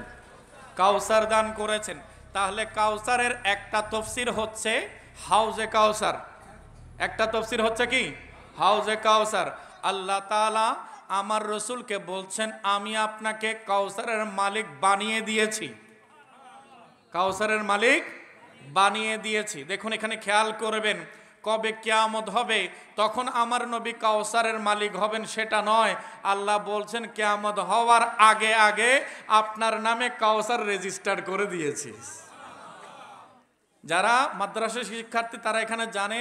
কাউসার দান করেছেন। তাহলে কাউসারের একটা তাফসীর হচ্ছে হাউজে কাউসার, একটা তাফসীর হচ্ছে কি হাউজে কাউসার। আল্লাহ তাআলা আমার রসুলকে বলছেন আমি আপনাকে কাউসারের মালিক বানিয়ে দিয়েছি, কাউসারের মালিক বানিয়ে দিয়েছি। দেখুন এখানে খেয়াল করবেন, কবে কিয়ামত হবে তখন আমার নবী কাউসারের মালিক হবেন সেটা নয়। আল্লাহ বলছেন কিয়ামত হওয়ার আগে আগে আপনার নামে কাউসার রেজিস্টার করে দিয়েছি। যারা মাদ্রাসা শিক্ষার্থী তারা এখানে জানে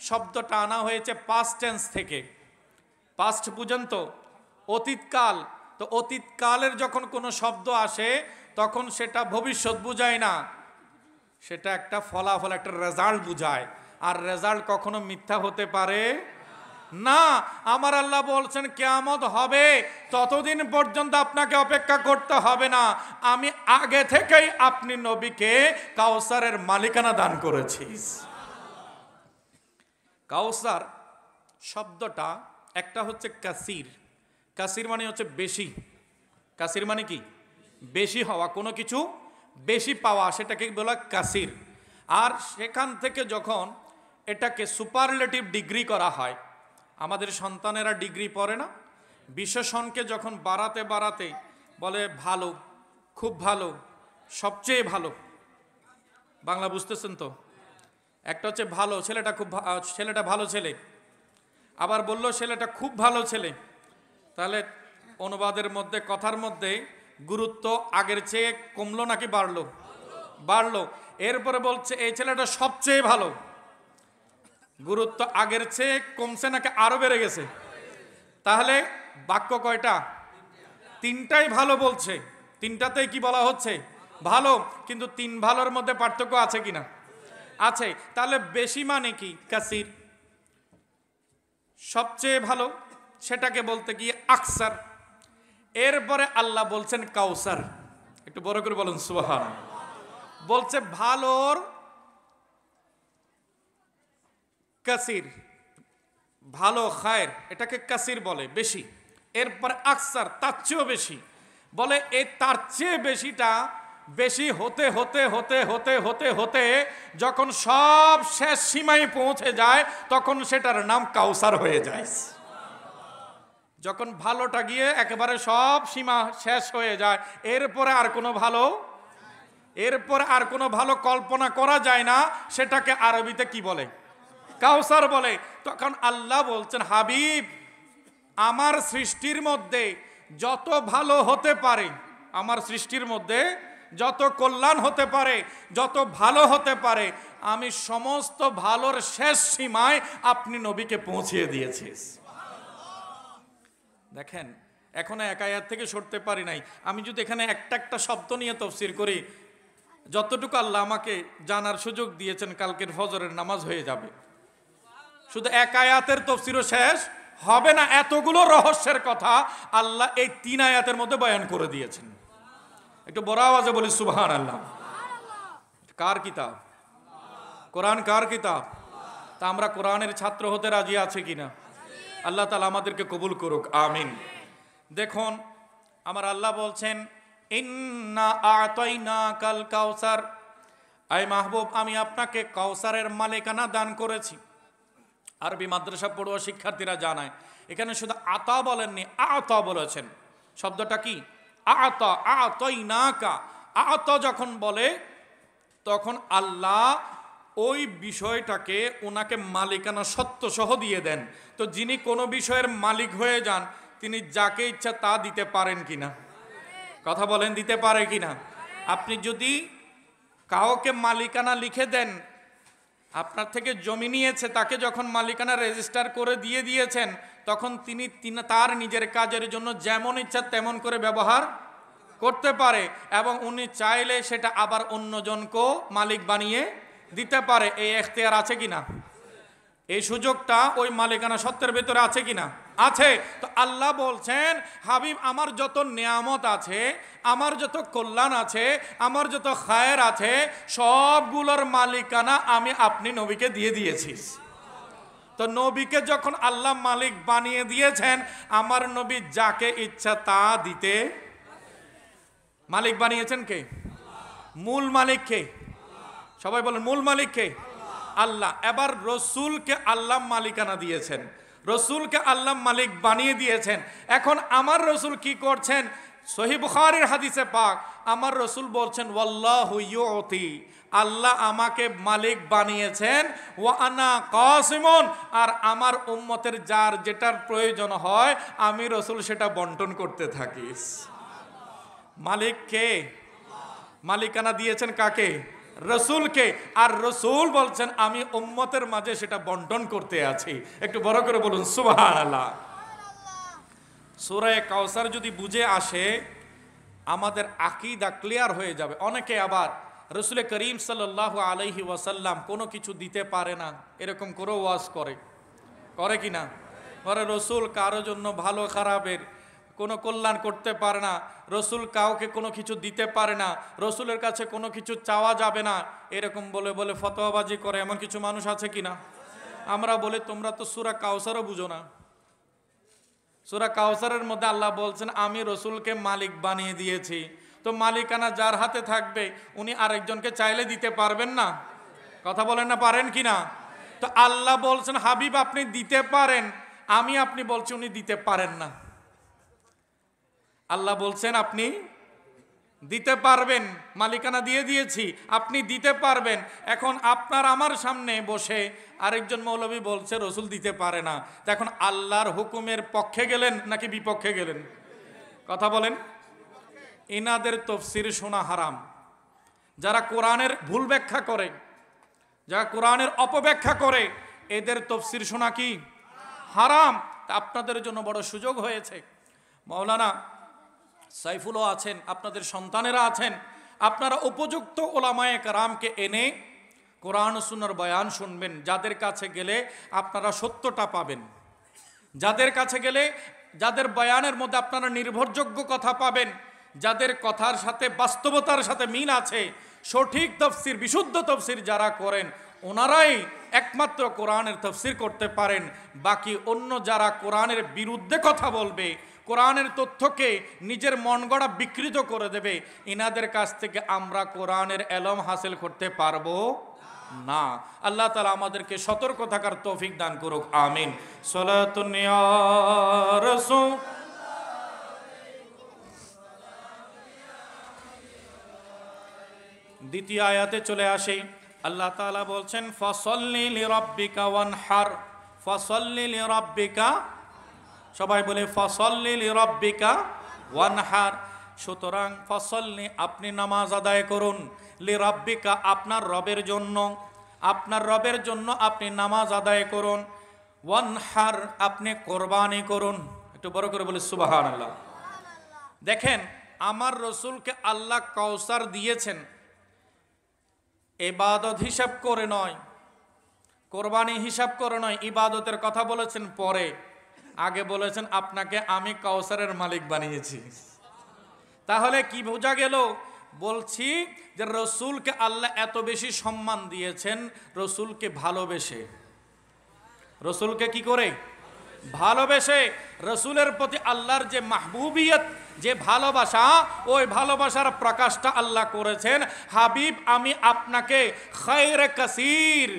শব্দটা আনা হয়েছে পাস্ট টেন্স থেকে, পাস্ট পর্যন্ত অতীতকাল। তো অতীতকালের যখন কোনো শব্দ আসে তখন সেটা ভবিষ্যৎ বুঝায় না, সেটা একটা ফলাফল, একটা রেজাল্ট বুঝায়। আর রেজাল্ট কখনো মিথ্যা হতে পারে না। আমার আল্লাহ বলছেন কিয়ামত হবে ততদিন পর্যন্ত আপনাকে অপেক্ষা করতে হবে না, আমি আগে থেকেই আপনি নবীকে কাউসারের মালিকানা দান করেছি। কাউসার শব্দটা একটা হচ্ছে কাসির। কাসির মানে হচ্ছে বেশি। কাসির মানে কি? বেশি হওয়া, কোনো কিছু বেশি পাওয়া, সেটাকে বলা কাসির। আর সেখান থেকে যখন এটাকে সুপারলেটিভ ডিগ্রি করা হয়, আমাদের সন্তানেরা ডিগ্রি পড়ে না, বিশেষণকে যখন বাড়াতে বাড়াতে বলে ভালো, খুব ভালো, সবচেয়ে ভালো। বাংলা বুঝতেছেন তো? একটা হচ্ছে ভালো, ছেলেটা ভালো ছেলে, আবার বললো ছেলেটা খুব ভালো ছেলে। তাহলে অনুবাদের মধ্যে, কথার মধ্যে গুরুত্ব আগের চেয়ে কমলো নাকি বাড়লো? বাড়লো। এরপরে বলছে এই ছেলেটা সবচেয়ে ভালো, গুরুত্ব আগের চেয়ে কমছে নাকি আরো বেড়ে গেছে? তাহলে বাক্য কয়টা? তিনটাই ভালো বলছে, তিনটাতেই কি বলা হচ্ছে? ভালো। কিন্তু তিন ভালোর মধ্যে পার্থক্য আছে কিনা? আছে। তাহলে বেশি মানে কি? কাসির। সবচেয়ে ভালো সেটাকে বলতে গিয়ে আকসার। এরপরে আল্লাহ বলছেন কাউসার। একটু বড় করে বলুন সুবহান। বলছে ভালোর কাসির, ভালো খায়ের, এটাকে কাসির বলে, বেশি। এরপর আকসার, তার চেয়েও বেশি বলে। এই তার চেয়ে বেশিটা বেশি হতে হতে হতে হতে হতে হতে যখন সব শেষ সীমায় পৌঁছে যায়, তখন সেটার নাম কাউসার হয়ে যায়। যখন ভালোটা গিয়ে একেবারে সব সীমা শেষ হয়ে যায়, এরপরে আর কোনো ভালো, এরপরে আর কোনো ভালো কল্পনা করা যায় না, সেটাকে আরবিতে কি বলে? কাউসার বলে। তখন আল্লাহ বলছেন, হাবিব, আমার সৃষ্টির মধ্যে যত ভালো হতে পারে, আমার সৃষ্টির মধ্যে যত কল্যাণ হতে পারে, যত ভালো হতে পারে, আমি সমস্ত ভালোর শেষ সীমায় আপনি নবীকে পৌঁছিয়ে দিয়েছি। দেখেন, এখনো এক আয়াত থেকে সরতে পারি নাই। আমি যদি এখানে একটা একটা শব্দ নিয়ে তাফসীর করি, যতটুকু আল্লাহ আমাকে জানার সুযোগ দিয়েছেন, কালকের ফজরের নামাজ হয়ে যাবে। শুধু এক আয়াতের তাফসীরও শেষ হবে না, এতগুলো রহস্যের কথা আল্লাহ এই 3 আয়াতের মধ্যে বয়ান করে দিয়েছেন। একটু বড় আওয়াজে বলি সুবহানাল্লাহ। কার কিতাব? কোরআন কার কিতাব? তা আমরা কোরআনের ছাত্র হতে রাজি আছে কিনা? আল্লাহ তাআলা আমাদেরকে কবুল করুক, আমিন। দেখুন, আমার আল্লাহ বলছেন, ইন্না আ'তাইনাকাল কাউসার, আয় মাহবুব, আমি আপনাকে কাউসারের মালিকানা দান করেছি। আরবি মাদ্রাসা পড়ুয়া শিক্ষার্থীরা জানায়, এখানে শুধু আতা বলেননি, আতা বলেছেন। শব্দটা কি? আতা, আ'তাইনাকা। আতা যখন বলে, তখন আল্লাহ ওই বিষয়টাকে ওনাকে মালিকানা সত্য সহ দিয়ে দেন। তো যিনি কোনো বিষয়ের মালিক হয়ে যান, তিনি যাকে ইচ্ছা তা দিতে পারেন কিনা? কথা বলেন, দিতে পারে কিনা? আপনি যদি কাউকে মালিকানা লিখে দেন, আপনার থেকে জমি নিয়েছে, তাকে যখন মালিকানা রেজিস্টার করে দিয়ে দিয়েছেন, তখন তিনি তার নিজের কাজের জন্য যেমন ইচ্ছা তেমন করে ব্যবহার করতে পারে, এবং উনি চাইলে সেটা আবার অন্যজনকেও মালিক বানিয়ে দিতে পারে। এই এখতিয়ার আছে কিনা? এই সুযোগটা ওই মালিকানা সত্ত্বের ভেতরে আছে কিনা? আছে। তো আল্লাহ বলছেন, হাবিব, আমার যত নিয়ামত আছে, আমার যত কল্যাণ আছে, আমার যত খায়ের আছে, সবগুলোর মালিকানা আমি আপনি নবীকে দিয়ে দিয়েছি। তো নবীকে যখন আল্লাহ মালিক বানিয়ে দিয়েছেন, আমার নবী যাকে ইচ্ছা তা দিতে, মালিক বানিয়েছেন কে? মূল মালিক কে? সবাই বলেন, মূল মালিক কে? আল্লাহ। এবার রসুলকে আল্লাহ মালিকানা দিয়েছেন, রসুলকে আল্লাহ মালিক বানিয়ে দিয়েছেন। এখন আমার রসুল কি করছেন? সহিহ বুখারীর হাদিসে পাক আমার রসুল বলছেন, ওয়াল্লাহু ইউতি, আল্লাহ আমাকে মালিক বানিয়েছেন, ওয়া আনা কাসিমুন, আর আমার উম্মতের যার যেটার প্রয়োজন হয় আমি রসুল সেটা বন্টন করতে থাকি। মালিক কে? মালিকানা দিয়েছেন কাকে? রসুলকে। আর রসুল বলছেন, আমি উম্মতের মাঝে সেটা বন্টন করতে আছি। একটু বড় করে বলুন সুবহানাল্লাহ। সূরা কাউসার যদি বুঝে আসে, আমাদের আকীদা ক্লিয়ার হয়ে যাবে। অনেকে আবার রাসূল করিম সাল্লাল্লাহু আলাইহি ওয়াসাল্লাম কোনো কিছু দিতে পারে না, এরকম করে ওয়াজ করে কিনা? বলে রসুল কারো জন্য ভালো খারাপের কোনো কল্যাণ করতে পারে না, রসুল কাউকে কোনো কিছু দিতে পারে না, রসুলের কাছে কোনো কিছু চাওয়া যাবে না, এরকম বলে বলে ফতোয়াবাজি করে এমন কিছু মানুষ আছে কিনা? আমরা বলি, তোমরা তো সূরা কাউসারও বুঝো না, সূরা কাউসারের মধ্যে আল্লাহ বলছেন আমি রসুলকে মালিক বানিয়ে দিয়েছি। তো মালিকানা যার হাতে থাকবে উনি আরেকজনকে চাইলে দিতে পারবেন না? কথা বলেন না, পারেন কি না? তো আল্লাহ বলছেন হাবিব আপনি দিতে পারেন, আমি আপনি বলছি উনি দিতে পারেন না। আল্লাহ বলছেন আপনি দিতে পারবেন, মালিকানা দিয়ে দিয়েছি, আপনি দিতে পারবেন। এখন আপনার আমার সামনে বসে আরেকজন মৌলবী বলছে রসুল দিতে পারে না। এখন আল্লাহর হুকুমের পক্ষে গেলেন নাকি বিপক্ষে গেলেন? কথা বলেন। ইনাদের তফসির শোনা হারাম। যারা কোরআনের ভুল ব্যাখ্যা করে, যারা কোরআনের অপব্যাখ্যা করে, এদের তফসির শোনা কি হারাম। আপনাদের জন্য বড় সুযোগ হয়েছে। মাওলানা সাইফুলও আছেন, আপনাদের সন্তানেরা আছেন, আপনারা উপযুক্ত ওলামায়ে কেরামকে এনে কোরআন সুন্নাহর বয়ান শুনবেন। যাদের কাছে গেলে আপনারা সত্যটা পাবেন, যাদের কাছে গেলে যাদের বয়ানের মধ্যে আপনারা নির্ভরযোগ্য কথা পাবেন, যাদের কথার সাথে বাস্তবতার সাথে মিল আছে, সঠিক তফসির বিশুদ্ধ তফসির যারা করেন ওনারাই একমাত্র কোরআনের তফসির করতে পারেন। বাকি অন্য যারা কোরআনের বিরুদ্ধে কথা বলবে, কোরআনের তথ্যকে নিজের মন গড়া বিকৃত করে দেবে, ইনাদের কাছ থেকে আমরা কোরআনের এলম হাসিল করতে পারবো না। আল্লাহ তাআলা আমাদেরকে সতর্ক থাকার তৌফিক দান করুক, আমিন। সালাতুন ইয়া রাসূল। দ্বিতীয় আয়াতে চলে আসি। আল্লাহ তাআলা বলছেন ফাসাল্লি লিরাব্বিকা ওয়ানহার। ফাসাল্লি লিরাব্বিকা, সবাই বলে ফাসাল্লি লিরাব্বিকা ওয়ানহার। সুতরাং ফাসাল্লি আপনি নামাজ আদায় করুন, লিরাব্বিকা আপনার রবের জন্য, আপনার রবের জন্য আপনি নামাজ আদায় করুন, ওয়ানহার আপনি কোরবানি করুন। একটু বড় করে বলে সুবহানাল্লাহ। দেখেন আমার রসুলকে আল্লাহ কাউসার দিয়েছেন ইবাদত হিসাব করে নয়, কোরবানি হিসাব করে নয়, ইবাদতের কথা বলেছেন পরে। আগে বলেছেন আপনাকে আমি কাউসারের মালিক বানিয়েছি। তাহলে কি বোঝা গেল? বলছি যে রসুলকে আল্লাহ এত বেশি সম্মান দিয়েছেন রসুলকে ভালোবেসে। রসুলকে কি করে? ভালোবেসে। রসুলের প্রতি আল্লাহর যে মাহবুবিয়ত, যে ভালোবাসা, ওই ভালোবাসার প্রকাশটা আল্লাহ করেছেন হাবিব আমি আপনাকে খায়রে কাসির,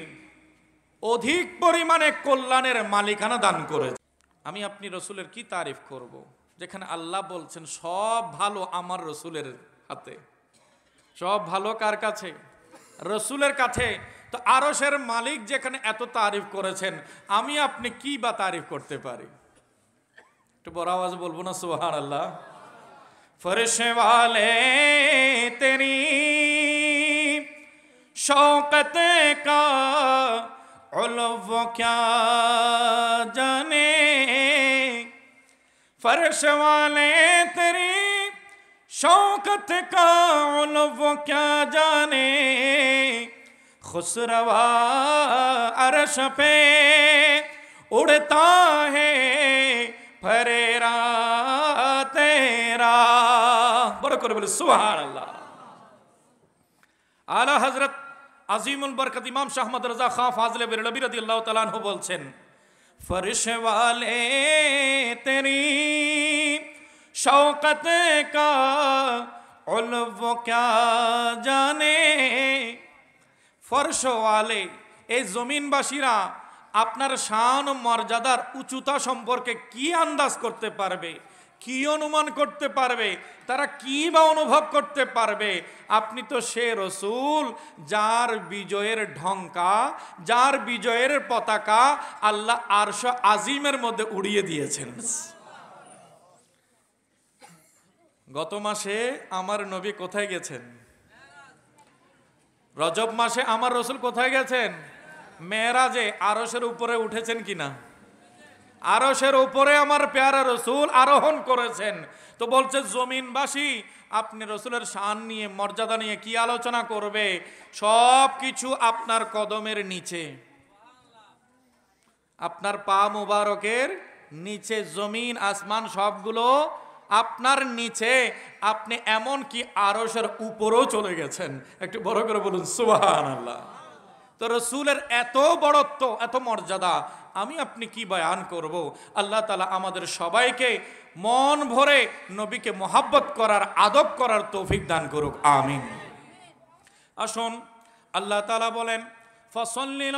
অধিক পরিমাণে কল্যাণের মালিকানা দান করেছি। আমি আপনি রসুলের কি তারিফ করব, যেখানে আল্লাহ বলছেন সব ভালো আমার রসুলের হাতে। সব ভালো কার কাছে? রসুলের কাছে। তো আরশের মালিক যেখানে এত তারিফ করেছেন, আমি আপনি কি বা তারিফ করতে পারি? একটু বড় আওয়াজ বলবো না সুবহানাল্লাহ। फर्श वाले तेरी शौकत का उल्व क्या जाने, फर्श वाले तेरी शौकत का उल्व क्या जाने, खुसरवा अर्श पे उड़ता है फरेरा तेरा। बड़ा করে বলে সুবহানাল্লাহ। আলা হযরত আজিমুল বরকত ইমাম শাহ আহমদ রাজা খান ফাজলে বেরলভী রাদিয়াল্লাহু তাআলা আনহু বলছেন फर्श वाले तेरी शौकत का उल्व क्या जाने, फर्श वाले এই জমিনবাসীরা আপনার শান ও মর্যাদার উচ্চতা সম্পর্কে কি আন্দাজ করতে পারবে, কি অনুমান করতে পারবে, তারা কি বা অনুভব করতে পারবে? আপনি তো সে রসুল যার বিজয়ের ঢঙ্কা, যার বিজয়ের পতাকা আল্লাহ আরশ আজিমের মধ্যে উড়িয়ে দিয়েছেন। গত মাসে আমার নবী কোথায় গেছেন? রজব মাসে আমার রসুল কোথায় গেছেন? মেরাজে। আরশের উপরে উঠেছেন কিনা? আরশের উপরে আমার প্যারা রসুল আরোহণ করেছেন। তো বলছে জমিনবাসী আপনি রসুলের শান নিয়ে, মর্যাদা নিয়ে কি আলোচনা করবে? সব কিছু আপনার কদমের নিচে, আপনার পা মুবারকের নিচে, জমিন আসমান সবগুলো আপনার নিচে। আপনি এমন কি আরশের উপরেও চলে গেছেন। একটু বড় করে বলুন সুবহানাল্লাহ। তো রসুলের এত বড়ত্ব, এত মর্যাদা, আমি আপনি কি বয়ান করব। আল্লাহ তাআলা আমাদের সবাইকে মন ভরে নবীকে মোহাব্বত করার, আদব করার তৌফিক দান করুক, আমিন। আসুন, আল্লাহ তাআলা বলেন ফাসাল্লি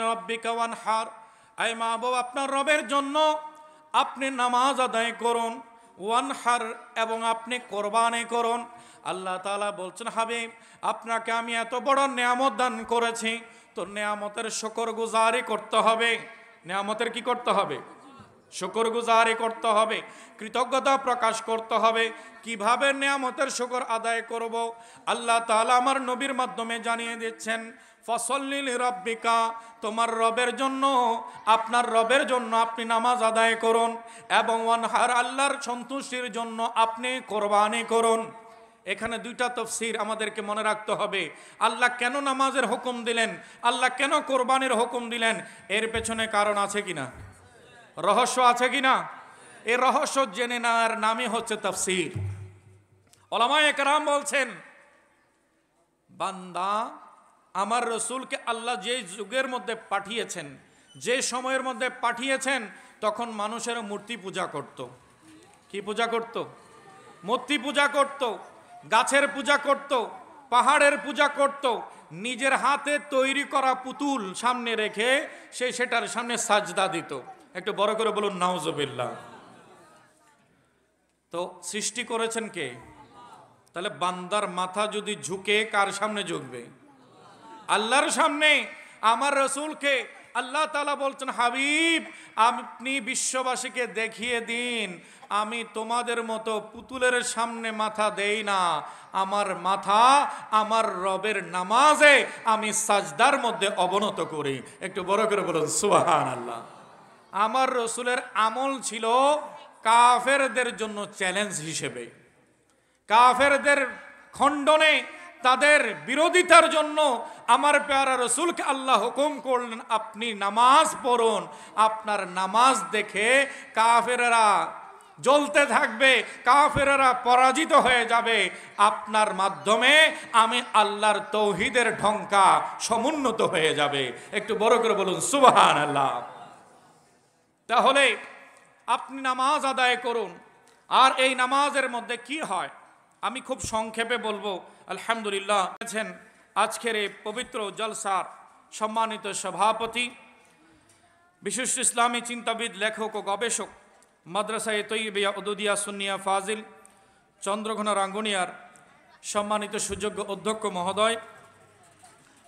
রাব্বিকা ওয়ানহার, আই মাহবুব আপনার রবের জন্য আপনি নামাজ আদায় করুন, ওয়ানহার এবং আপনি কোরবানি করুন। আল্লাহ তাআলা বলছেন, হাবিব আপনাকে আমি এত বড় নেয়ামত দান করেছি, তো নেয়ামতের শুকরগুজারি করতে হবে। নেয়ামতের কি করতে হবে? শুকরগুজারি করতে হবে, কৃতজ্ঞতা প্রকাশ করতে হবে। কিভাবে নেয়ামতের শুকর আদায় করব? আল্লাহ তাআলা আমার নবীর মাধ্যমে জানিয়ে দিচ্ছেন, ফাসাল্লি লিরাব্বিকা, তোমার রবের জন্য, আপনার রবের জন্য আপনি নামাজ আদায় করুন, এবং ওয়ানহার, আল্লাহর সন্তুষ্টির জন্য আপনি কোরবানি করুন। এখানে দুইটা তাফসীর আমাদেরকে মনে রাখতে হবে। আল্লাহ কেন নামাজের হুকুম দিলেন, আল্লাহ কেন কোরবানির হুকুম দিলেন, এর পেছনে কারণ আছে কিনা, রহস্য আছে কিনা? এই রহস্য জেনে নেওয়ার নামই হচ্ছে তাফসীর। উলামায়ে কেরাম বলছেন, বান্দা আমার রসুলকে আল্লাহ যে যুগের মধ্যে পাঠিয়েছেন, যে সময়ের মধ্যে পাঠিয়েছেন, তখন মানুষের মূর্তি পূজা করত। কি পূজা করত? মূর্তি পূজা করত, গাছের পূজা করত, পাহাড়ের পূজা করত। নিজের হাতে তৈরি করা পুতুল সামনে রেখে সেটার সামনে সাজদা দিত। একটু বড় করে বলুন নাউজুবিল্লাহ। তো সৃষ্টি করেছেন কে? তাহলে বান্দার মাথা যদি ঝুঁকে, কার সামনে ঝুঁকবে? আল্লাহর সামনে। আমার রসুলকে আল্লাহ তাআলা বলছেন, হাবিব আপনি বিশ্ববাসীকে দেখিয়ে দিন, আমি তোমাদের মতো পুতুলের সামনে মাথা দেই না, আমার মাথা আমার রবের নামাজে আমি সাজদার মধ্যে অবনত করি। একটু বড় করে বলুন সুবহানাল্লাহ। আমার রসুলের আমল ছিল কাফেরদের জন্য চ্যালেঞ্জ হিসেবে, কাফেরদের খণ্ডনে, তাদের বিরোধিতার জন্য আমার প্যারা রসুলকে আল্লাহ হুকুম করলেন, আপনি নামাজ পড়ুন। আপনার নামাজ দেখে কাফেররা জ্বলতে থাকবে, কাফেররা পরাজিত হয়ে যাবে। আপনার মাধ্যমে আমি আল্লাহর তৌহিদের ঢঙ্কা সমুন্নত হয়ে যাবে। একটু বড় করে বলুন সুবহানাল্লাহ। তাহলে আপনি নামাজ আদায় করুন। আর এই নামাজের মধ্যে কি হয় আমি খুব সংক্ষেপে বলবো। আলহামদুলিল্লাহ, আজকের এই পবিত্র জলসার সম্মানিত সভাপতি, বিশিষ্ট ইসলামী চিন্তাবিদ, লেখক ও গবেষক, মাদ্রাসায়ে তৈয়বিয়া উদুদিয়া সুন্নিয়া ফাজিল চন্দ্রঘোনা রাঙ্গুনিয়ার সম্মানিত সুযোগ্য অধ্যক্ষ মহোদয়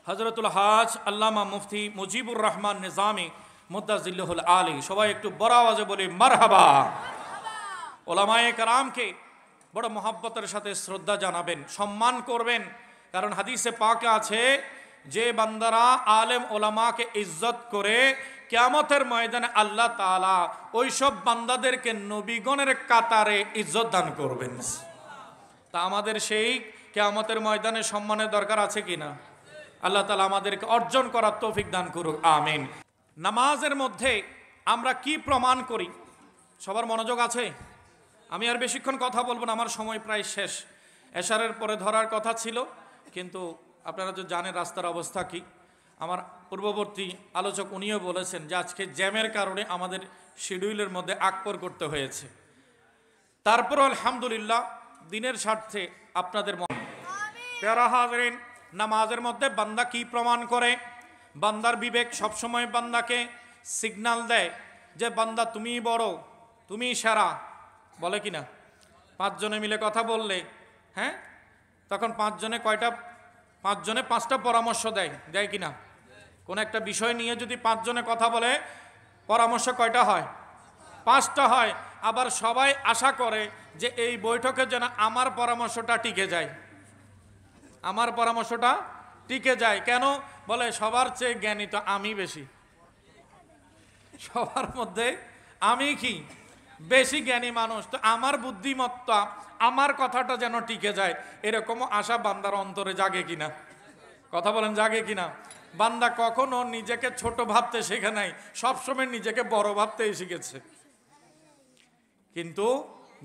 হযরতুল হাজ আল্লামা মুফতি মুজিবুর রহমান নিজামী মুদ্দাজিল্লুহুল আলী, সবাই একটু বড় আওয়াজে বলি মারহাবা। ওলামায়ে কেরামকে বড় মহব্বতের সাথে শ্রদ্ধা জানাবেন, সম্মান করবেন। কারণ হাদিসে পাকে আছে, যে বান্দারা আলেম ওলামাকে ইজ্জত করে, কিয়ামতের ময়দানে আল্লাহ তাআলা ওইসব বান্দাদেরকে নবীগণের কাতারে ইজ্জত দান করবেন। তা আমাদের সেই কিয়ামতের ময়দানে সম্মানের দরকার আছে কিনা? আল্লাহ তাআলা আমাদেরকে অর্জন করার তৌফিক দান করুক, আমিন। নামাজের মধ্যে আমরা কি প্রমাণ করি? সবার মনোযোগ আছে? আমি আর বেশিক্ষণ কথা বলবো না, আমার সময় প্রায় শেষ। এশারের পরে ধরার কথা ছিল, কিন্তু আপনারা তো জানেন রাস্তার অবস্থা কি। আমার পূর্ববর্তী আলোচক উনিও বলেছেন যে আজকে জ্যামের কারণে আমাদের শিডিউলের মধ্যে আকপর করতে হয়েছে। তারপর আলহামদুলিল্লাহ, দিনের স্বার্থে আপনাদের প্যারা হাজরিন, নামাজের মধ্যে বান্দা কি প্রমাণ করে? বান্দার বিবেক সবসময় বান্দাকে সিগন্যাল দেয় যে বান্দা তুমি বড়, তুমি সেরা, বলে কিনা? পাঁচজনে মিলে কথা বললে, হ্যাঁ, তখন পাঁচজনে পাঁচটা পরামর্শ দেয় কিনা? কোন একটা বিষয় নিয়ে যদি পাঁচজনে কথা বলে, পরামর্শ কয়টা হয়? 5টা হয়। আবার সবাই আশা করে যে এই বৈঠকে যেন আমার পরামর্শটা টিকে যায়, আমার পরামর্শটা টিকে যায়। কেন? বলে সবার চেয়ে জ্ঞানী তো আমি বেশি, সবার মধ্যে আমি কি বেশি জ্ঞানী মানুষ, তো আমার বুদ্ধিমত্তা, আমার কথাটা যেন টিকে যায়, এরকমও আশা বান্দার অন্তরে জাগে কিনা? কথা বলেন, জাগে কিনা? বান্দা কখনো নিজেকে ছোট ভাবতে শেখে নাই, সবসময় নিজেকে বড় ভাবতে শিখেছে। কিন্তু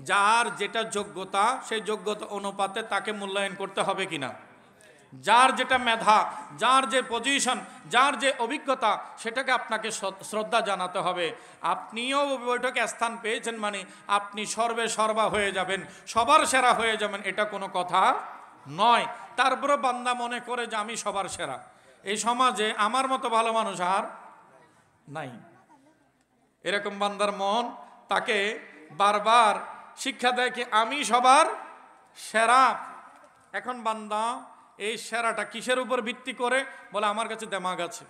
যার যেটা যোগ্যতা, সেই যোগ্যতা অনুপাতে তাকে মূল্যায়ন করতে হবে কিনা? যার যেটা মেধা, যার যে পজিশন, যার যে অভিজ্ঞতা, সেটাকে আপনাকে শ্রদ্ধা জানাতে হবে। আপনিও বৈঠকে স্থান পেয়েছেন মানে আপনি সর্বে সর্বা হয়ে যাবেন, সবার সেরা হয়ে যাবেন, এটা কোনো কথা নয়। তারপরে বান্দা মনে করে যে আমি সবার সেরা। এই সমাজে আমার মতো ভালো মানুষ আর নাই। এরকম বান্দার মন তাকে বারবার শিক্ষা দেয় কি আমি সবার সেরা। এখন বান্দা এই সেরাটা কিসের উপর ভিত্তি করে? বলে আমার কাছে দিমাগ আছে,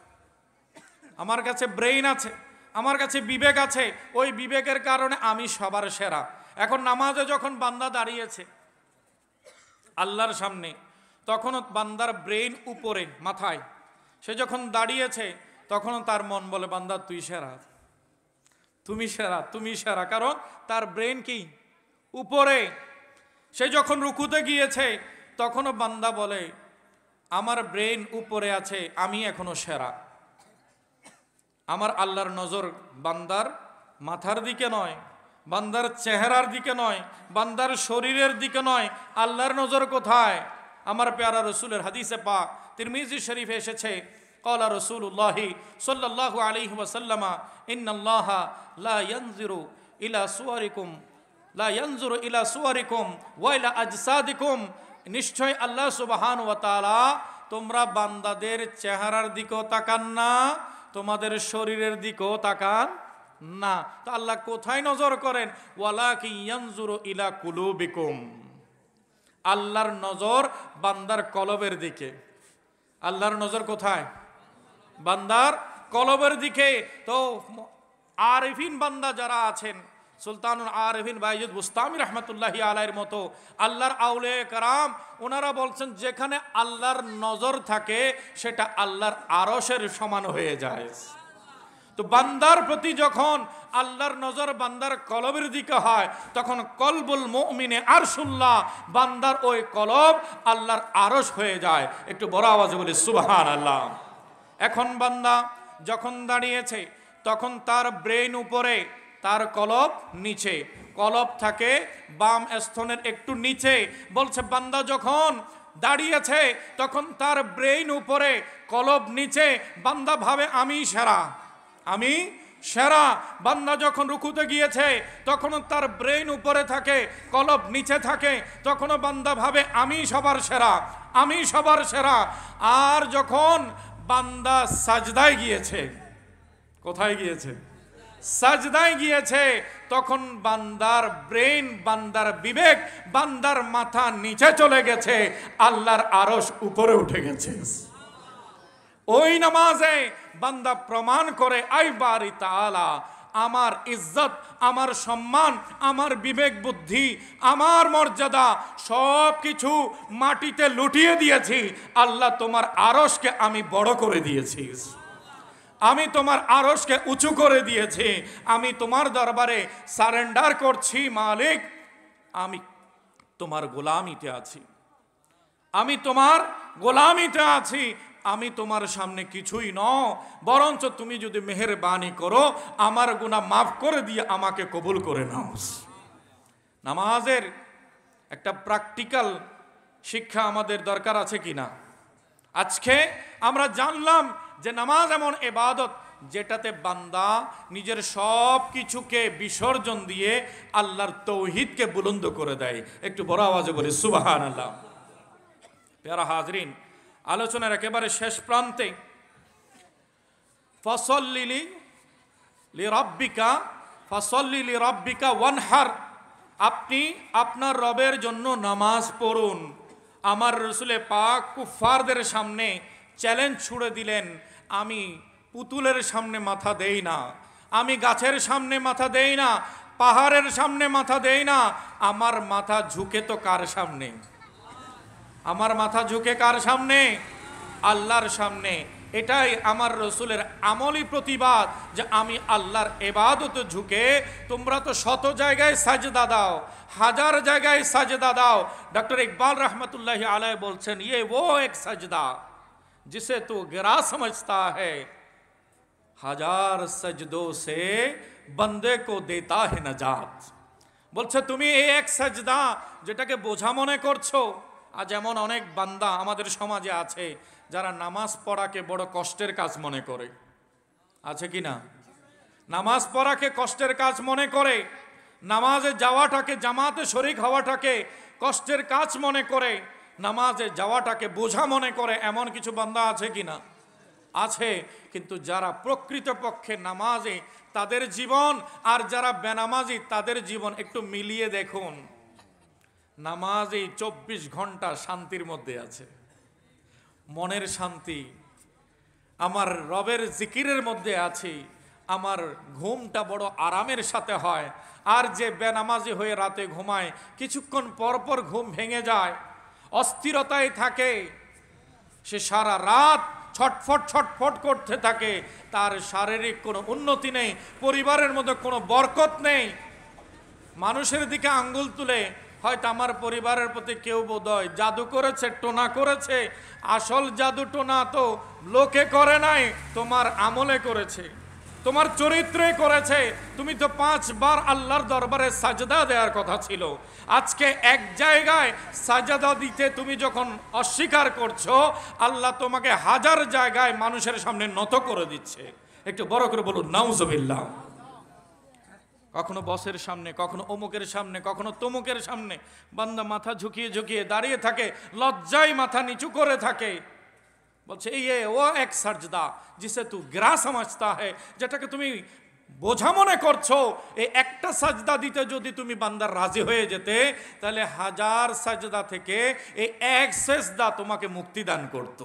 আমার কাছে ব্রেইন আছে, আমার কাছে বিবেক আছে, ওই বিবেকের কারণে আমি সবার সেরা। এখন নামাজে যখন বান্দা দাঁড়িয়েছে আল্লাহর সামনে, তখনও বান্দার ব্রেইন উপরে মাথায়, সে যখন দাঁড়িয়েছে তখনও তার মন বলে বান্দা তুই সেরা, তুমি সেরা, তুমি সেরা, কারণ তার ব্রেইন কি উপরে। সে যখন রুকুতে গিয়েছে তখনও বান্দা বলে আমার ব্রেইন উপরে আছে, আমি এখনো সেরা। আমার আল্লাহর নজর বান্দার মাথার দিকে নয়, বান্দার চেহারার দিকে নয়, বান্দার শরীরের দিকে নয়, আল্লাহর নজর কোথায়? আমার প্যারা রসুলের হাদিসে পাক তিরমিজি শরীফে এসেছে, ক্বালা রাসূলুল্লাহি সাল্লাল্লাহু আলাইহি ওয়াসাল্লাম ইন্নাল্লাহা লা ইয়ানজুরু ইলা সুওয়ারিকুম লা ইয়ানজুরু ইলা সুওয়ারিকুম ওয়া ইলা আজসাদিকুম, নিশ্চয় আল্লাহ সুবহানাহু ওয়া তাআলা তোমরা বান্দাদের চেহারার দিকেও তাকান না, তোমাদের শরীরের দিকেও তাকান না। তো আল্লাহ কোথায় নজর করেন? ওয়ালাকিন ইয়ানজুরু ইলা কুলুবিকুম, আল্লাহর নজর বান্দার কলবের দিকে। আল্লাহর নজর কোথায়? বান্দার কলবের দিকে। তো আরিফিন বান্দা যারা আছেন, সুলতানুল আরিফিন বাইজিদ বুস্তামি রহমতুল্লাহি আলাইহির মতো আল্লাহর আউলিয়া কেরাম, ওনারা বলছেন যেখানে আল্লাহর নজর থাকে সেটা আল্লাহর আরশের সমান হয়ে যায়। তো বান্দার প্রতি যখন আল্লাহর নজর বান্দার কলবের দিকে হয় তখন কলবুল মুমিনে আরশুল্লাহ, বান্দার ওই কলব আল্লাহর আরশ হয়ে যায়। একটু বড় আওয়াজে বলি সুবহানাল্লাহ। এখন বান্দা যখন দাঁড়িয়েছে তখন তার ব্রেইন উপরে, তার কলব নিচে। কলব থাকে বাম স্তনের একটু নিচে। বলছে বান্দা যখন দাঁড়িয়েছে তখন তার ব্রেইন উপরে, কলব নিচে। বান্দা ভাবে আমি সেরা, আমি সেরা। বান্দা যখন রুকুতে গিয়েছে তখনও তার ব্রেইন উপরে থাকে, কলব নিচে থাকে, তখনও বান্দা ভাবে আমি সবার সেরা, আমি সবার সেরা। আর যখন বান্দা সাজদায় গিয়েছে, কোথায় গিয়েছে? সাজদায় গিয়েছে, তখন বান্দার ব্রেইন, বান্দার বিবেক, বান্দার মাথা নিচে চলে গেছে, আল্লাহর আরশ উপরে উঠে গেছে। ওই নামাজে বান্দা প্রমাণ করে আই বারি তাআলা, আমার ইজ্জত, আমার সম্মান, আমার বিবেক বুদ্ধি, আমার মর্যাদা সব কিছু মাটিতে লুটিয়ে দিয়েছি। আল্লাহ তোমার আরশকে আমি বড় করে দিয়েছি, আমি তোমার আরশকে উঁচু করে দিয়েছি, আমি তোমার দরবারে সারেন্ডার করছি। মালিক, আমি তোমার গোলামিতে আছি, আমি তোমার গোলামিতে আছি, আমি তোমার সামনে কিছুই নও, বরঞ্চ তুমি যদি মেহেরবানি করো আমার গুনাহ মাফ করে দিয়ে আমাকে কবুল করে নাও। নামাজের একটা প্র্যাকটিক্যাল শিক্ষা আমাদের দরকার আছে কিনা? আজকে আমরা জানলাম যে নামাজ এমন ইবাদত যেটাতে বান্দা নিজের সব কিছুকে বিসর্জন দিয়ে আল্লাহর তৌহিদকে বুলন্দ করে দেয়। একটু বড় আওয়াজে বলি সুবহানাল্লাহ। প্যারা হাজরিন, আলোচনার একেবারে শেষ প্রান্তে, ফাসাল্লি লিরাব্বিকা ফাসাল্লি লিরাব্বিকা ওয়ানহার, আপনি আপনার রবের জন্য নামাজ পড়ুন। আমার রসুলে পাক কুফফারদের সামনে চ্যালেঞ্জ ছুড়ে দিলেন, আমি পুতুলের সামনে মাথা দেই না, আমি গাছের সামনে মাথা দেই না, পাহাড়ের সামনে মাথা দেই না, আমার মাথা ঝুঁকে তো কার সামনে? আমার মাথা ঝুঁকে কার সামনে? আল্লাহর সামনে। এটাই আমার রসুলের আমলি প্রতিবাদ যে আমি আল্লাহর ইবাদতে ঝুঁকে, তোমরা তো শত জায়গায় সাজদা দাও, হাজার জায়গায় সাজদা দাও। ডক্টর ইকবাল रहमतुल्लाहि अलैह বলছেন, ये वो एक सजदा जिसे तू गिरा समझता है, हजार सजदों से बंदे को देता है नजात। বলছে তুমি এই এক সাজদা যেটাকে বোঝা মনে করছো, আর যেমন অনেক বান্দা আমাদের সমাজে আছে যারা নামাজ পড়াকে বড় কষ্টের কাজ মনে করে, আছে কি না? নামাজ পড়াকে কষ্টের কাজ মনে করে, নামাজে যাওয়াটাকে, জামাতে শরীক হওয়াটাকে কষ্টের কাজ মনে করে, নামাজে যাওয়াটাকে বোঝা মনে করে, এমন কিছু বান্দা আছে কি না? আছে। কিন্তু যারা প্রকৃতপক্ষে নামাজে, তাদের জীবন আর যারা বেনামাজি তাদের জীবন একটু মিলিয়ে দেখুন। নামাজেই 24 ঘন্টা শান্তির মধ্যে আছে, মনের শান্তি, আমার রবের জিকিরের মধ্যে আছি, আমার ঘুমটা বড় আরামের সাথে হয়। আর যে বেনামাজি হয়ে রাতে ঘুমায়, কিছুক্ষণ পর পর ঘুম ভেঙে যায়, অস্থিরতায় থাকে, সে সারা রাত ছটফট ছটফট করতে থাকে, তার শারীরিক কোনো উন্নতি নেই, পরিবারের মধ্যে কোনো বরকত নেই। মানুষের দিকে আঙ্গুল তুলে হয়তো আমার পরিবারের প্রতি কেউ বোধহয় জাদু করেছে, টোনা করেছে। আসল জাদু টোনা তো লোকে করে নাই, তোমার আমলে করেছে, তোমার চরিত্রে করেছে। তুমি তো 5 বার আল্লাহর দরবারে সাজদা দেওয়ার কথা ছিল, আজকে এক জায়গায় সাজদা দিতে তুমি যখন অস্বীকার করছো, আল্লাহ তোমাকে 1000 জায়গায় মানুষের সামনে নত করে দিচ্ছে। একটু বড় করে বলুন নাউজুবিল্লাহ। কখনো বসের সামনে, কখনো অমুকের সামনে, কখনো তমুকের সামনে বান্দা মাথা ঝুঁকিয়ে ঝুঁকিয়ে দাঁড়িয়ে থাকে, লজ্জায় মাথা নিচু করে থাকে। বলছে ये वो एक सजदा जिसे तू गिरा समझता है, যেটাকে তুমি বোঝা মনে করছো। এই একটা সাজদা দিতে যদি তুমি বান্দার রাজি হয়ে যেতে, তাহলে 1000 সাজদা থেকে এই এক সাজদা তোমাকে মুক্তি দান করত।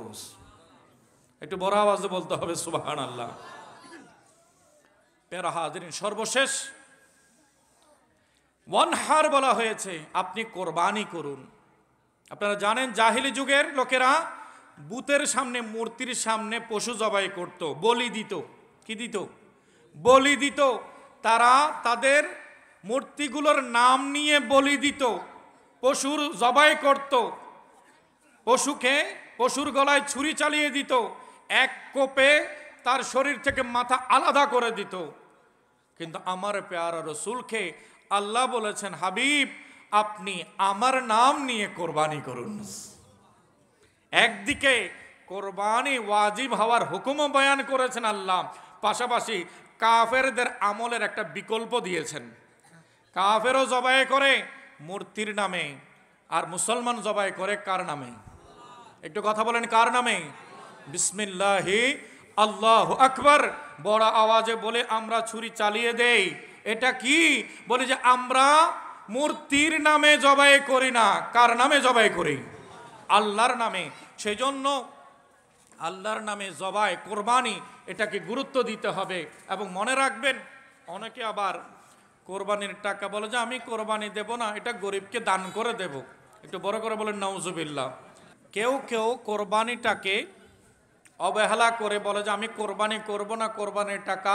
একটু বড় আওয়াজে বলতে হবে সুবহানাল্লাহ। প্যারা হাজিরিন, সর্বশেষ ওয়ানহার বলা হয়েছে, আপনি কোরবানি করুন। আপনারা জানেন জাহিলি যুগের লোকেরা বুতের সামনে, মূর্তির সামনে পশু জবাই করত, বলি দিত। কি দিত? বলি দিত। তারা তাদের মূর্তিগুলোর নাম নিয়ে বলি দিত, পশুর জবাই করত, পশুকে, পশুর গলায় ছুরি চালিয়ে দিত, এক কোপে তার শরীর থেকে মাথা আলাদা করে দিত। কিন্তু আমার প্যারা রসুলকে আল্লাহ বলেছেন, হাবিব আপনি আমার নাম নিয়ে কোরবানি করুন। একদিকে কোরবানি ওয়াজিব হওয়ার হুকুমও বয়ান করেছেন আল্লাহ, পাশাপাশি কাফেরদের আমলের একটা বিকল্প দিয়েছেন। কাফেরও জবাই করে মূর্তির নামে, আর মুসলমান জবাই করে কার নামে? একটু কথা বলেন, কার নামে? বিসমিল্লাহি আল্লাহু আকবার বড় আওয়াজে বলে আমরা ছুরি চালিয়ে দেই। এটা কি? বলে যে আমরা মূর্তির নামে জবাই করি না। কার নামে জবাই করি? আল্লাহর নামে। সেই জন্য আল্লাহর নামে জবাই, কোরবানি, এটাকে গুরুত্ব দিতে হবে। এবং মনে রাখবেন, অনেকে আবার কোরবানির টাকা বলে যে আমি কোরবানি দেব না, এটা গরিবকে দান করে দেব। একটু বড় করে বলেন নাউজুবিল্লাহ। কেউ কেউ কোরবানিটাকে অবহেলা করে বলে যে আমি কোরবানি করব না, কোরবানির টাকা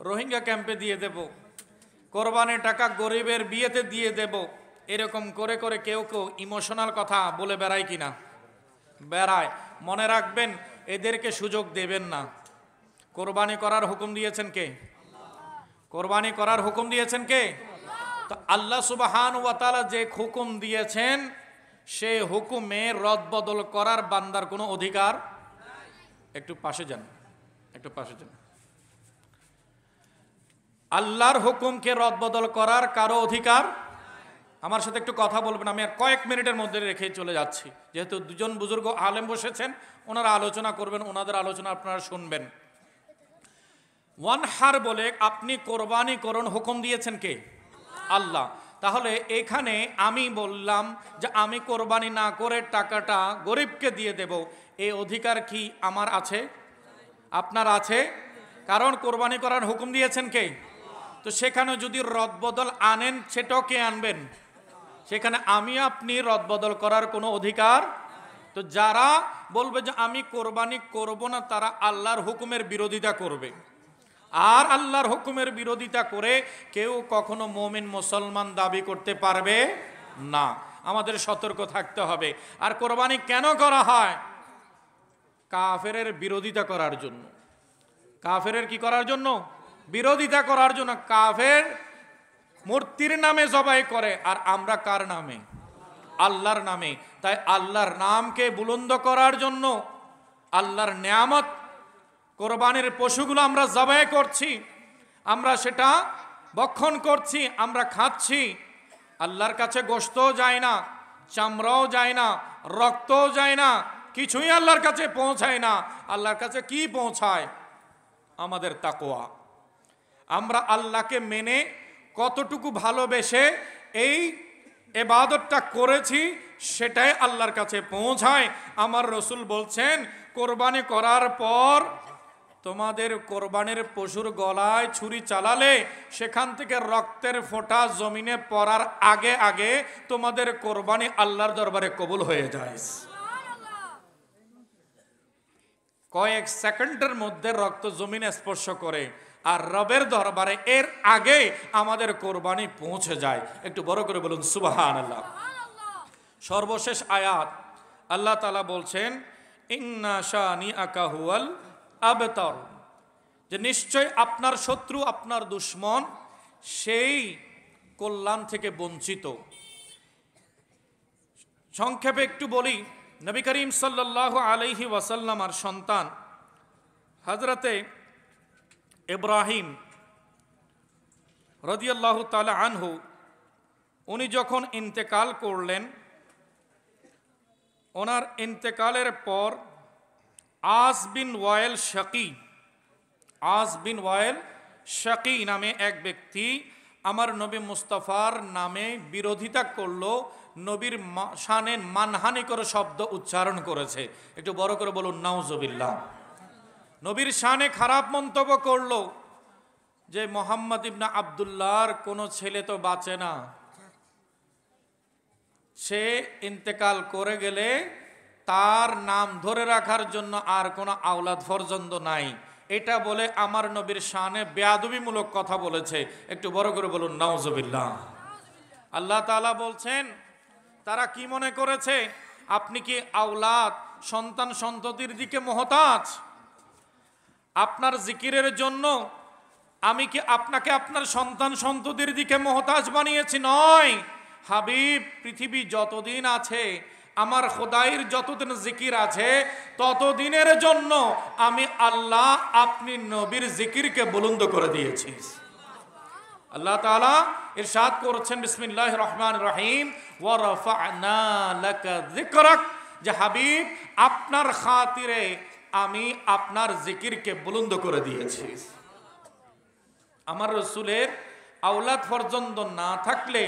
রোহিঙ্গা ক্যাম্পে দিয়ে দেব, কোরবানির টাকা গরিবের বিয়েতে দিয়ে দেব। এরকম করে করে কেউ কেউ ইমোশনাল কথা বলে বেড়ায় কিনা? বেড়ায়। মনে রাখবেন, এদেরকে সুযোগ দেবেন না। কোরবানি করার হুকুম দিয়েছেন কে? কোরবানি করার হুকুম দিয়েছেন কে? তো আল্লাহ সুবহান ওয়া তাআলা যে হুকুম দিয়েছেন, সে হুকুমে রদবদল করার বান্দার কোনো অধিকার। একটু পাশে যান, একটু পাশে যান। আল্লাহর হুকুমকে রদবদল করার কারো অধিকার। আমার সাথে একটু কথা বলবেন, আমি আর কয়েক মিনিটের মধ্যে রেখে চলে যাচ্ছি। যেহেতু দুজন বুজুর্গ আলেম বসেছেন, ওনারা আলোচনা করবেন, ওনাদের আলোচনা আপনারা শুনবেন। ওয়ানহার বলে আপনি কোরবানি করুন হুকুম দিয়েছেন কে? আল্লাহ। তাহলে এখানে আমি বললাম যে আমি কোরবানি না করে টাকাটা গরিবকে দিয়ে দেব, এই অধিকার কি আমার আছে? আপনার আছে? কারণ কোরবানি করার হুকুম দিয়েছেন কে? তো সেখানে যদি রদবদল আনেন, সেটাও কে আনবেন? সেখানে আমি আপনি রদবদল করার কোনো অধিকার। তো যারা বলবে যে আমি কোরবানি করব না, তারা আল্লাহর হুকুমের বিরোধিতা করবে। আর আল্লাহর হুকুমের বিরোধিতা করে কেউ কখনো মুমিন মুসলমান দাবি করতে পারবে না। আমাদের সতর্ক থাকতে হবে। আর কোরবানি কেন করা হয়? কাফেরের বিরোধিতা করার জন্য। কাফেরের কি করার জন্য? বিরোধিতা করার জন্য। কাফের মূর্তির নামে জবাই করে, আর আমরা কার নামে? আল্লাহর নামে। তাই আল্লাহর নামকে বুলন্দ করার জন্য আল্লাহর নিয়ামত কোরবানির পশুগুলো আমরা জবাই করছি, আমরা সেটা ভক্ষণ করছি, আমরা খাচ্ছি। আল্লাহর কাছে গোশতও যায় না, চামড়াও যায় না, রক্তও যায় না, কিছুই আল্লাহর কাছে পৌঁছায় না। আল্লাহর কাছে কি পৌঁছায়? আমাদের তাকওয়া। আমরা আল্লাহকে মেনে কতটুকু ভালোবেসে এই ইবাদতটা করেছি সেটাই আল্লাহর কাছে পৌঁছায়। আমার রাসূল বলছেন, কোরবানি করার পর তোমাদের কোরবানির পশুর গলায় ছুরি চালালে সেখান থেকে রক্তের ফোঁটা জমিনে পড়ার আগে আগে তোমাদের কোরবানি আল্লাহর দরবারে কবুল হয়ে যায়। কয়েক সেকেন্ডের মধ্যে রক্ত জমিনে স্পর্শ করে, আর রবের দরবারে এর আগে আমাদের কোরবানি পৌঁছে যায়। একটু বড় করে বলুন সুবহানাল্লাহ। সর্বশেষ আয়াত আল্লাহ তাআলা বলছেন, ইন্না শানিআকা হুয়াল আবতার, যে নিশ্চয় আপনার শত্রু, আপনার দুশমন সেই কল্যাণ থেকে বঞ্চিত। সংক্ষেপে একটু বলি, নবী করিম সাল্লাল্লাহু আলাইহি ওয়াসাল্লামার সন্তান হযরতে ইব্রাহিম রাদিয়াল্লাহু তাআলা আনহু, উনি যখন ইন্তেকাল করলেন, ওনার ইন্তেকালের পর আস বিন ওয়াইল শাকি নামে এক ব্যক্তি আমার নবী মুস্তাফার নামে বিরোধিতা করলো, নবীর শানে মানহানি করে শব্দ উচ্চারণ করেছে। একটু বড় করে বলুন নাউজুবিল্লাহ। নবীর শানে খারাপ মন্তব্য করলো যে মুহাম্মদ ইবনে আব্দুল্লাহর কোনো ছেলে তো বাঁচে না, সে ইন্তেকাল করে গেলে তার নাম ধরে রাখার জন্য আর কোনো আওলাদ ফরজন্দ নাই, এটা বলে আমার নবীর শানে বেয়াদবিমূলক কথা বলেছে। একটু বড় করে বলুন নাউজুবিল্লাহ। আল্লাহ তাআলা বলছেন, তারা কি মনে করেছে আপনি কি আওলাদ সন্তান সন্ততির দিকে মুহতাজ? আপনার জিকিরের জন্য আমি কি আপনাকে আপনার সন্তান সন্ততির দিকে মুহতাজ বানিয়েছি? নয় হাবিব, পৃথিবী যতদিন আছে, আমার খোদাইর যতদিন জিকির আছে, ততদিনের জন্য আমি আল্লাহ আপনি নবীর জিকিরকে বুলন্দ করে দিয়েছি। আল্লাহ তাআলা ইরশাদ করেছেন, বিসমিল্লাহির রহমানির রহিম, ওয়া রাফা'না লাকা যিকরাক, যে হাবিব আপনার খাতিরে আমি আপনার জিকিরকে বুলন্দ করে দিয়েছি। আমার রাসূলের আওলাদ ফরজন্দ না থাকলে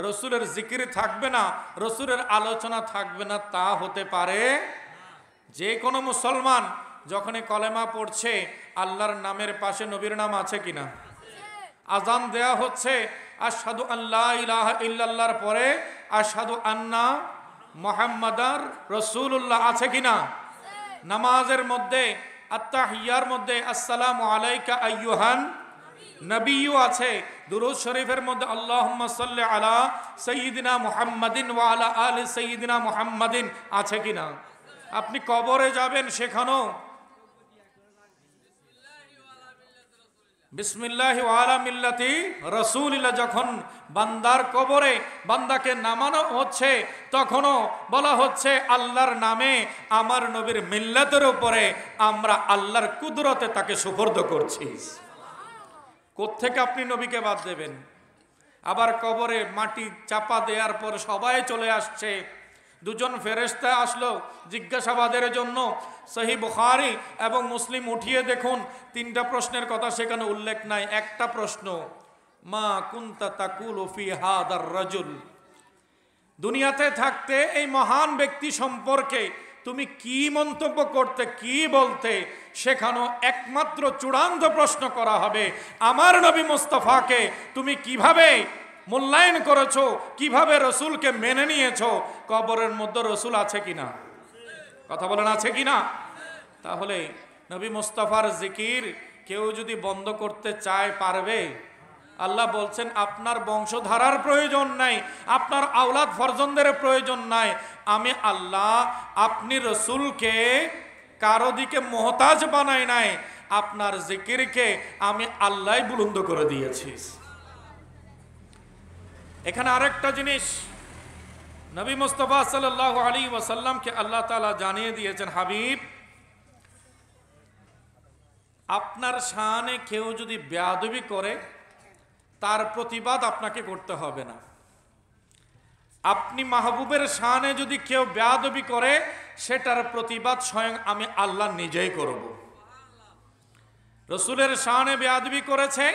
রসুলের জিকির থাকবে না, রসুলের আলোচনা থাকবে না, তা হতে পারে? যে কোনো মুসলমান যখনই কলেমা পড়ছে, আল্লাহর নামের পাশে নবীর নাম আছে কিনা? আজান দেয়া হচ্ছে, আশহাদু আল্লা ইলাহা ইল্লাল্লাহর পরে আশহাদু আন্না মুহাম্মাদার রাসূলুল্লাহ আছে কিনা? নামাজের মধ্যে আত্তাহিয়ার মধ্যে আসসালামু আলাইকা আইয়ুহান নবীও আছে। দুরূদ শরীফের মধ্যে আল্লাহুম্মা সাল্লি আলা সাইয়্যিদিনা মুহাম্মাদিন ওয়া আলা আলি সাইয়্যিদিনা মুহাম্মাদিন আছে কিনা? আপনি কবরে যাবেন, সেখানেও বিসমিল্লাহি ওয়া আলা মিল্লাতি রাসূলিল্লাহ, যখন বান্দার কবরে বান্দাকে নামানো হচ্ছে তখনও বলা হচ্ছে আল্লাহর নামে আমার নবীর মিল্লাতের উপরে আমরা আল্লাহর কুদরতে তাকে সুপর্দ করছি। কোত্থেকে আপনি নবীকে বাদ দেবেন? আবার কবরে মাটি চাপা দেওয়ার পর সবাই চলে আসছে, দুজন ফেরেশতা আসলো জিজ্ঞাসাবাদের জন্য। সহিহ বুখারী এবং মুসলিম উঠিয়ে দেখুন, তিনটা প্রশ্নের কথা সেখানে উল্লেখ নাই। একটা প্রশ্ন, মা কুনতা তাকুলু ফি হাদার রাজুল, দুনিয়াতে থাকতে এই মহান ব্যক্তি সম্পর্কে তুমি কি মন্তব্য করতে, কি বলতে? সেখানেও একমাত্র চূড়ান্ত প্রশ্ন করা হবে, আমার নবী মুস্তাফাকে তুমি কিভাবে মূল্যায়ন করেছো, কিভাবে রসুলকে মেনে নিয়েছো? কবরের মধ্যে রসুল আছে কিনা? কথা বলেন, আছে কিনা? তাহলে নবী মুস্তাফার জিকির কেউ যদি বন্ধ করতে চায়, পারবে? আল্লাহ বলছেন, আপনার বংশধারার প্রয়োজন নাই, আপনার আওলাদ ফরজন্দের প্রয়োজন নাই। আমি আল্লাহ আপনি রসুলকে কারো দিকে মুহতাজ বানাই নাই, আপনার জিকিরকে আমি আল্লাহ বুলন্দ করে দিয়েছি। এখানে আরেকটা জিনিস, নবী মুস্তাফা সাল্লাল্লাহু আলাইহি ওয়াসাল্লামকে আল্লাহ তাআলা জানিয়ে দিয়েছেন, হাবিব, আপনার শানে কেউ যদি বেয়াদবি করে তার প্রতিবাদ আপনাকে করতে হবে না। আপনি মাহবুবের শানে যদি কেউ বেয়াদবি করে সেটার প্রতিবাদ স্বয়ং আমি আল্লাহ নিজেই করব। রসুলের শানে বেয়াদবি করেছে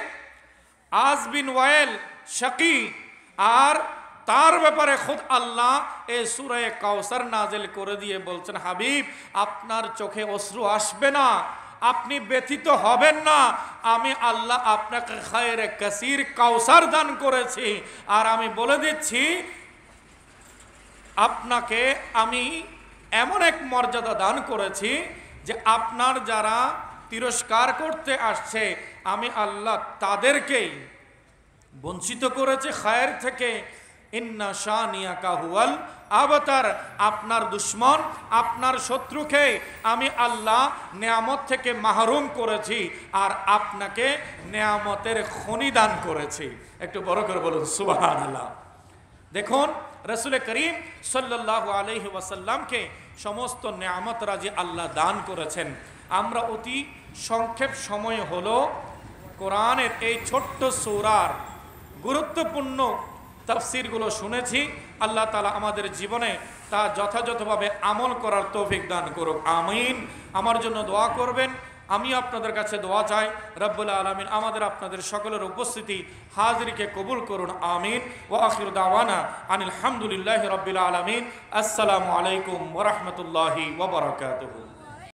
আজ বিন ওয়াইল শাকি, আর তার ব্যাপারে খুদ আল্লাহ এই সূরা কাউসার নাজিল করে দিয়ে বলছেন, হাবিব, আপনার চোখে অশ্রু আসবে না, আপনি ব্যথিত হবেন না, আমি আল্লাহ আপনাকে খায়রে কাসির কাউসার দান করেছি। আর আমি বলে দিচ্ছি, আপনাকে আমি এমন এক মর্যাদা দান করেছি যে আপনার যারা তিরস্কার করতে আসছে আমি আল্লাহ তাদেরকেই বঞ্চিত করেছে খায়ের থেকে। ইন্না শানিয়াকা হুয়াল আবতার, আপনার দুশ্মন, আপনার শত্রুকে আমি আল্লাহ নেয়ামত থেকে মাহরুম করেছি আর আপনাকে নেয়ামতের খনি দান করেছি। একটু বড় করে বলুন সুবহানাল্লাহ। দেখুন, রাসূল করিম সাল্লাল্লাহু আলাইহি ওয়াসাল্লামকে সমস্ত নেয়ামত রাজি আল্লাহ দান করেছেন। আমরা অতি সংক্ষেপ সময় হলো কোরআনের এই ছোট্ট সূরার গুরুত্বপূর্ণ তাফসীরগুলো শুনেছি। আল্লাহ তাআলা আমাদের জীবনে তা যথাযথভাবে আমল করার তৌফিক দান করুক, আমিন। আমার জন্য দোয়া করবেন, আমি আপনাদের কাছে দোয়া চাই। রব্বুল আলামিন আমাদের আপনাদের সকলের উপস্থিতি হাজিরিকে কবুল করুন, আমিন। ওয়া আখিরু দাওয়ানা আনিল হামদুলিল্লাহি রাব্বিল আলামিন। আসসালামু আলাইকুম ওয়া রাহমাতুল্লাহি ওয়া বারাকাতুহু।